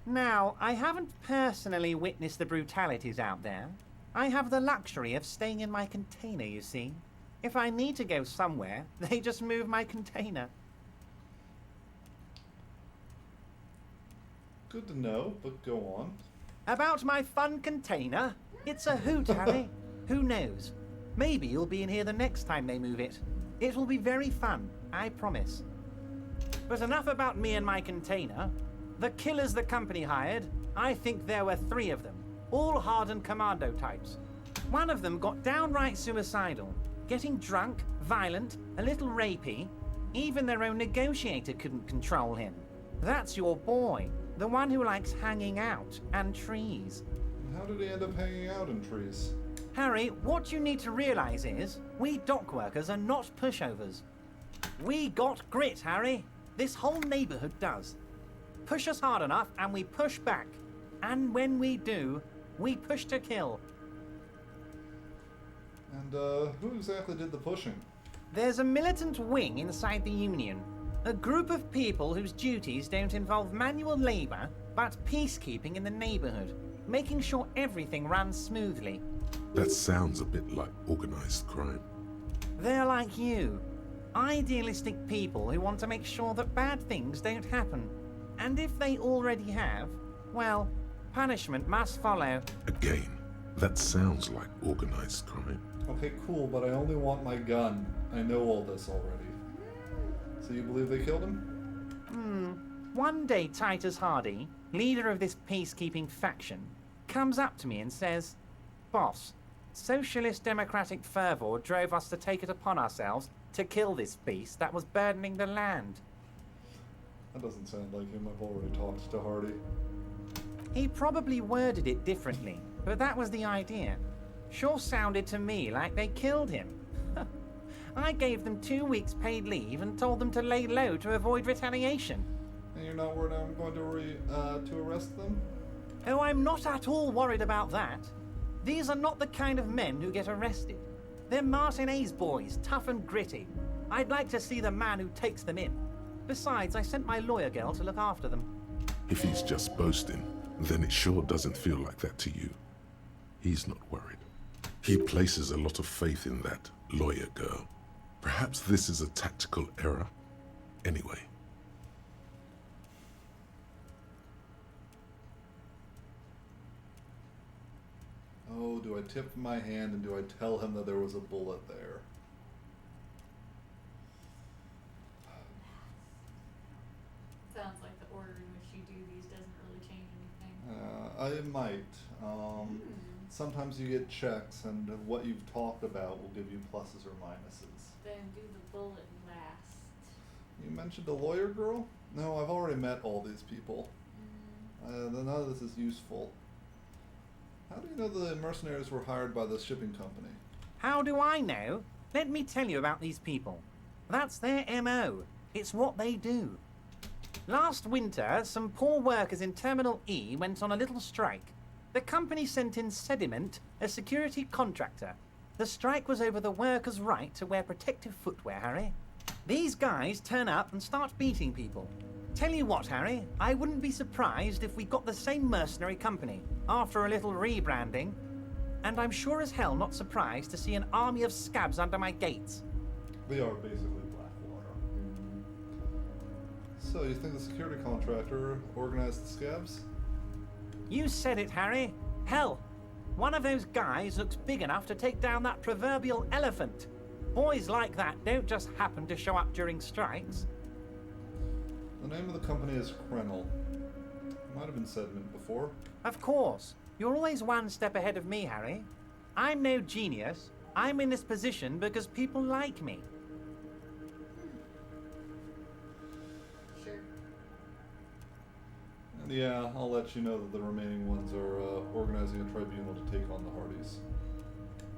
Now, I haven't personally witnessed the brutalities out there. I have the luxury of staying in my container, you see. If I need to go somewhere, they just move my container. Good to know, but go on. About my fun container? It's a hoot, Harry. Who knows? Maybe you'll be in here the next time they move it. It will be very fun, I promise. But enough about me and my container. The killers the company hired, I think there were 3 of them. All hardened commando types. One of them got downright suicidal, getting drunk, violent, a little rapey. Even their own negotiator couldn't control him. That's your boy, the one who likes hanging out and trees. How did he end up hanging out in trees? Harry, what you need to realize is, we dock workers are not pushovers. We got grit, Harry. This whole neighborhood does. Push us hard enough and we push back. And when we do, we push to kill. And, who exactly did the pushing? There's a militant wing inside the Union. A group of people whose duties don't involve manual labor, but peacekeeping in the neighborhood, making sure everything ran smoothly. That sounds a bit like organized crime. They're like you. Idealistic people who want to make sure that bad things don't happen. And if they already have, well, punishment must follow. Again, that sounds like organized crime. Okay, cool, but I only want my gun. I know all this already. So you believe they killed him? One day Titus Hardy, leader of this peacekeeping faction, comes up to me and says, "Boss, socialist democratic fervor drove us to take it upon ourselves to kill this beast that was burdening the land." That doesn't sound like him. I've already talked to Hardy. He probably worded it differently, but that was the idea. Sure sounded to me like they killed him. I gave them 2 weeks paid leave and told them to lay low to avoid retaliation. And you're not worried I'm going to arrest them? Oh, I'm not at all worried about that. These are not the kind of men who get arrested. They're Martinez boys, tough and gritty. I'd like to see the man who takes them in. Besides, I sent my lawyer girl to look after them. If he's just boasting, then it sure doesn't feel like that to you. He's not worried. He places a lot of faith in that lawyer girl. Perhaps this is a tactical error. Anyway. Oh, do I tip my hand and do I tell him that there was a bullet there? Sounds like the order in which you do these doesn't really change anything. I might. Sometimes you get checks, and what you've talked about will give you pluses or minuses. Then do the bullet last. You mentioned a lawyer girl? No, I've already met all these people. None of this is useful. How do you know the mercenaries were hired by the shipping company? How do I know? Let me tell you about these people. That's their MO. It's what they do. Last winter, some poor workers in Terminal E went on a little strike. The company sent in Sediment, a security contractor. The strike was over the workers' right to wear protective footwear, Harry. These guys turn up and start beating people. Tell you what, Harry, I wouldn't be surprised if we got the same mercenary company after a little rebranding. And I'm sure as hell not surprised to see an army of scabs under my gates. They are basically Blackwater. So you think the security contractor organized the scabs? You said it, Harry. Hell, one of those guys looks big enough to take down that proverbial elephant. Boys like that don't just happen to show up during strikes. The name of the company is Krenel. Might have been Sediment before. Of course. You're always one step ahead of me, Harry. I'm no genius. I'm in this position because people like me. Sure. And yeah, I'll let you know that the remaining ones are organizing a tribunal to take on the Hardys.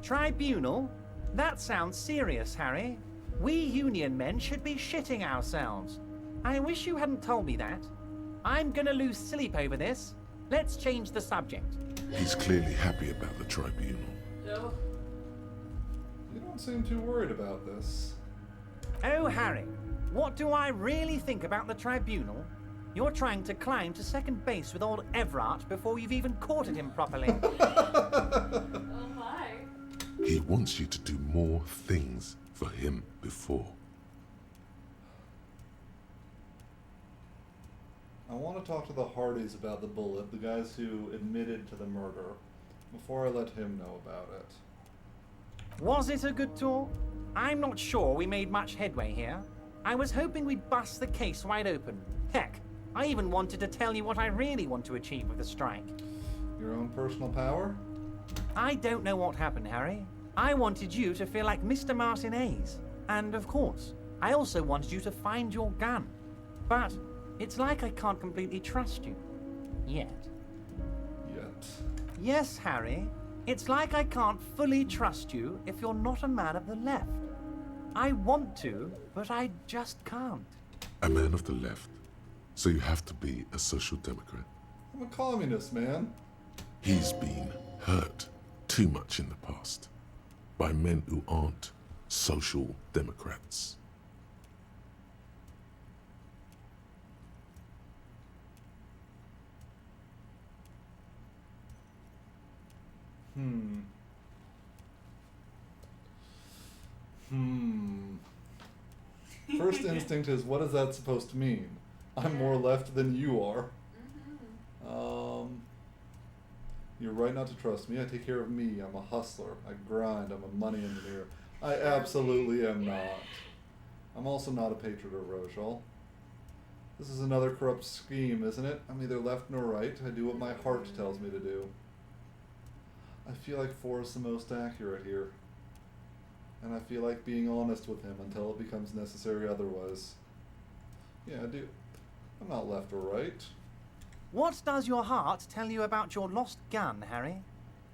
Tribunal? That sounds serious, Harry. We Union men should be shitting ourselves. I wish you hadn't told me that. I'm gonna lose sleep over this. Let's change the subject. He's clearly happy about the tribunal. No. You don't seem too worried about this. Oh, Harry, what do I really think about the tribunal? You're trying to climb to second base with old Everard before you've even courted him properly. Oh my. He wants you to do more things for him before. I want to talk to the Hardys about the bullet, the guys who admitted to the murder, before I let him know about it. Was it a good talk? I'm not sure we made much headway here. I was hoping we'd bust the case wide open. Heck, I even wanted to tell you what I really want to achieve with the strike. Your own personal power? I don't know what happened, Harry. I wanted you to feel like Mr. Martinez. And of course, I also wanted you to find your gun. But it's like I can't completely trust you. Yet. Yet. Yes, Harry. It's like I can't fully trust you if you're not a man of the left. I want to, but I just can't. A man of the left. So you have to be a social democrat. I'm a communist, man. He's been hurt too much in the past by men who aren't social democrats. Hmm. First instinct is, what is that supposed to mean? I'm more left than you are. You're right not to trust me. I take care of me. I'm a hustler. I grind. I'm a money engineer. I absolutely am not. I'm also not a patron of Rochelle. This is another corrupt scheme, isn't it? I'm neither left nor right. I do what my heart tells me to do. I feel like 4 is the most accurate here. And I feel like being honest with him until it becomes necessary otherwise. Yeah, I do. I'm not left or right. What does your heart tell you about your lost gun, Harry?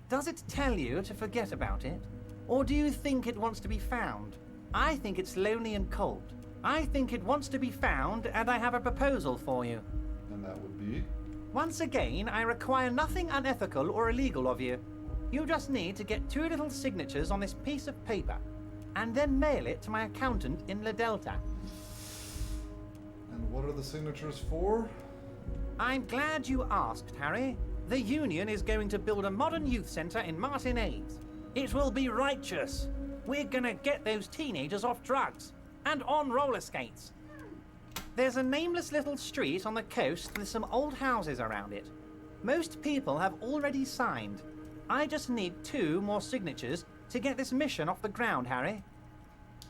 Does it tell you to forget about it? Or do you think it wants to be found? I think it's lonely and cold. I think it wants to be found, and I have a proposal for you. And that would be? Once again, I require nothing unethical or illegal of you. You just need to get 2 little signatures on this piece of paper, and then mail it to my accountant in La Delta. And what are the signatures for? I'm glad you asked, Harry. The Union is going to build a modern youth centre in Martinez. It will be righteous. We're gonna get those teenagers off drugs and on roller skates. There's a nameless little street on the coast with some old houses around it. Most people have already signed. I just need 2 more signatures to get this mission off the ground, Harry.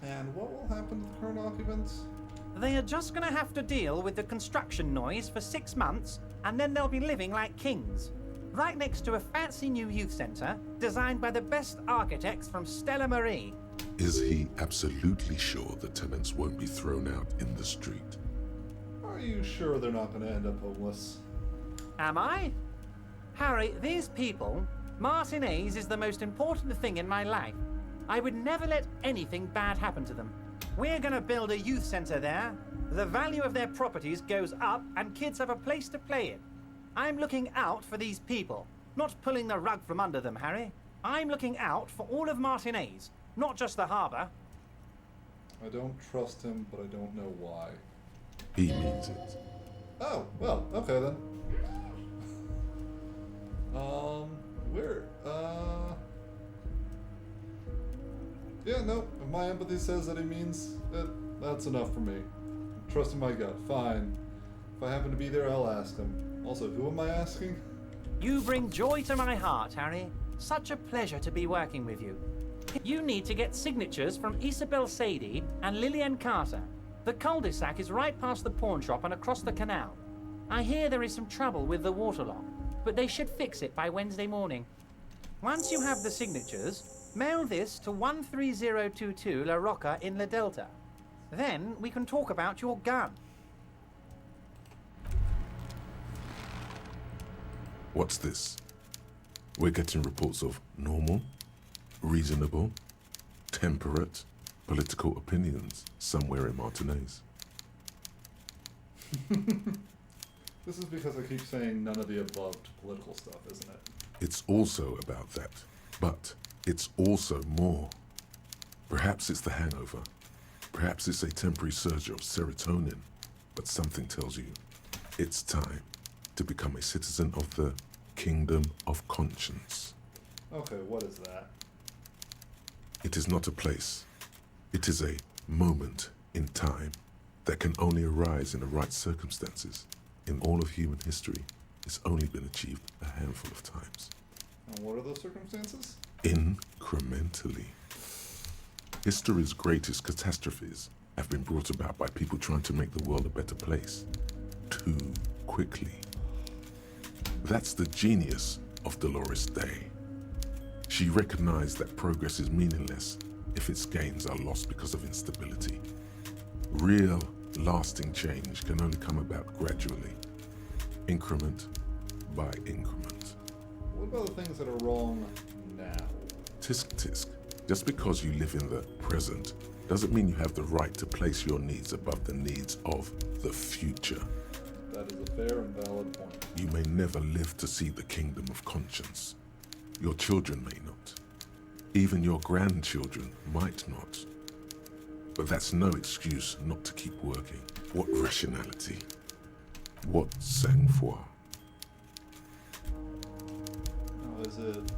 And what will happen to the current occupants? They are just gonna have to deal with the construction noise for 6 months, and then they'll be living like kings. Right next to a fancy new youth centre, designed by the best architects from Stella Marie. Is he absolutely sure the tenants won't be thrown out in the street? Are you sure they're not going to end up homeless? Am I? Harry, these people, Martinez is the most important thing in my life. I would never let anything bad happen to them. We're gonna build a youth centre there. The value of their properties goes up and kids have a place to play in. I'm looking out for these people, not pulling the rug from under them, Harry. I'm looking out for all of Martinez, not just the harbour. I don't trust him, but I don't know why. He means it. Oh, well, okay then. Where? Yeah, no, if my empathy says that he means it, that's enough for me. I'm trusting my gut, fine. If I happen to be there, I'll ask him. Also, who am I asking? You bring joy to my heart, Harry. Such a pleasure to be working with you. You need to get signatures from Isabel Sadie and Lillian Carter. The cul-de-sac is right past the pawn shop and across the canal. I hear there is some trouble with the waterlock, but they should fix it by Wednesday morning. Once you have the signatures, mail this to 13022 La Rocca in La Delta. Then we can talk about your gun. What's this? We're getting reports of normal, reasonable, temperate political opinions somewhere in Martinez. This is because I keep saying none of the above to political stuff, isn't it? It's also about that, but it's also more. Perhaps it's the hangover. Perhaps it's a temporary surge of serotonin, but something tells you it's time to become a citizen of the Kingdom of Conscience. Okay, what is that? It is not a place. It is a moment in time that can only arise in the right circumstances. In all of human history, it's only been achieved a handful of times. And what are those circumstances? Incrementally. History's greatest catastrophes have been brought about by people trying to make the world a better place. Too quickly. That's the genius of Dolores Day. She recognized that progress is meaningless if its gains are lost because of instability. Real, lasting change can only come about gradually, increment by increment. What about the things that are wrong now? Tisk tisk. Just because you live in the present doesn't mean you have the right to place your needs above the needs of the future. That is a fair and valid point. You may never live to see the kingdom of conscience. Your children may not. Even your grandchildren might not. But that's no excuse not to keep working. What rationality? What sang-froid? Now, is it...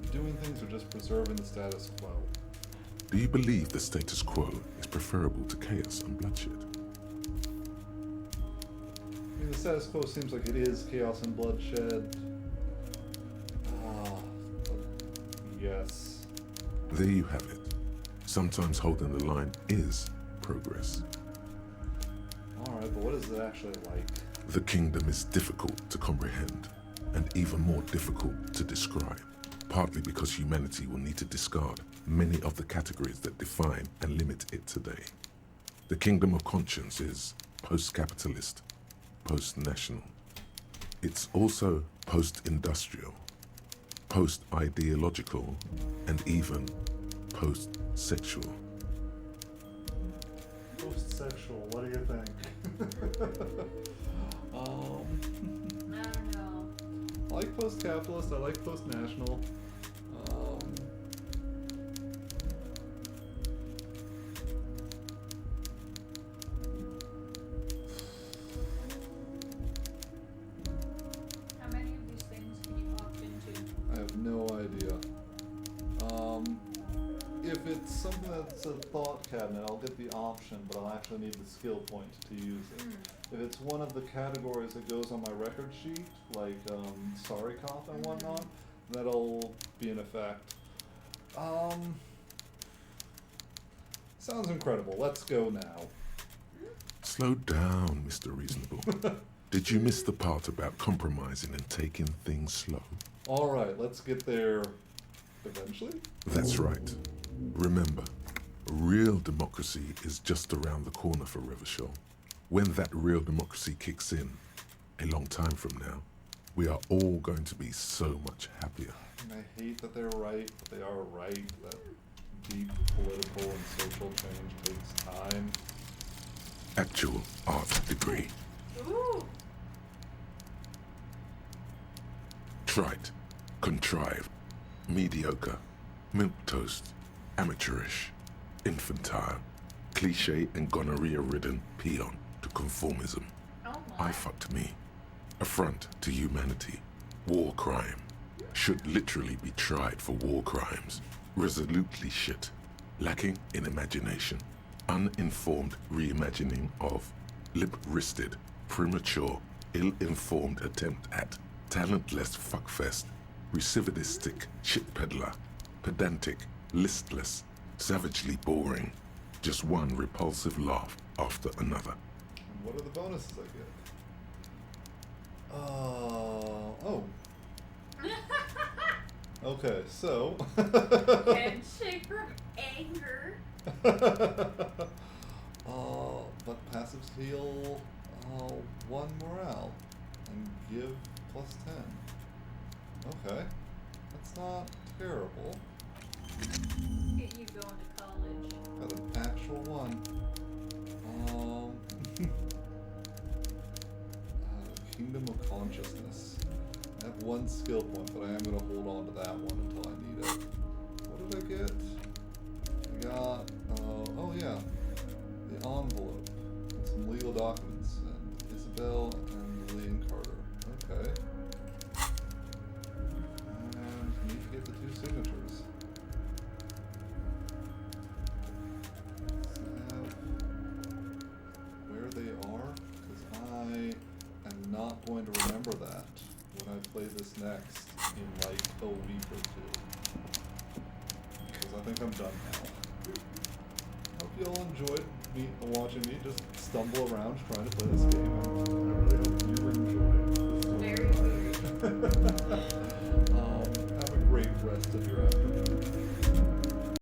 doing things or just preserving the status quo? Do you believe the status quo is preferable to chaos and bloodshed? I mean, the status quo seems like it is chaos and bloodshed. But yes. There you have it. Sometimes holding the line is progress. Alright, but what is it actually like? The kingdom is difficult to comprehend, and even more difficult to describe, partly because humanity will need to discard many of the categories that define and limit it today. The kingdom of conscience is post-capitalist, post-national. It's also post-industrial, post-ideological, and even post-sexual. Post-sexual, what do you think? I don't know. I like post-capitalist, I like post-national. How many of these things can you opt into? I have no idea. If it's something that's a thought cabinet, I'll get the option, but I'll actually need the skill point to use it. If it's one of the categories that goes on my record sheet, like sorry cop and whatnot, that'll be in effect. Sounds incredible. Let's go now. Slow down, Mr. Reasonable. Did you miss the part about compromising and taking things slow? Alright, let's get there eventually. That's right. Remember, real democracy is just around the corner for Revachol. When that real democracy kicks in, a long time from now, we are all going to be so much happier. And I hate that they're right, but they are right. That deep political and social change takes time. Actual art degree. Ooh! Trite, contrived, mediocre, milquetoast, amateurish, infantile, cliche and gonorrhea-ridden peon to conformism. Oh my. I fucked me. Affront to humanity. War crime. Should literally be tried for war crimes. Resolutely shit. Lacking in imagination. Uninformed reimagining of limp-wristed, premature, ill-informed attempt at talentless fuckfest, recidivistic shit peddler, pedantic, listless, savagely boring, just one repulsive laugh after another. And what are the bonuses I get? Oh. Okay, so. Handshake from anger. But passives heal 1 morale and give +10. Okay, that's not terrible. Get you going to college. Got an actual one. Kingdom of Consciousness. I have 1 skill point, but I am going to hold on to that one until I need it. What did I get? I got, oh yeah, the envelope, and some legal documents, and Isabel and Lillian Carter. Okay. And need to get the 2 signatures. Where they are, because I am not going to remember that when I play this next in like a week or 2. Because I think I'm done now. Hope you all enjoyed watching me just stumble around trying to play this game. I really hope you enjoy it. Very weird. Have a great rest of your afternoon.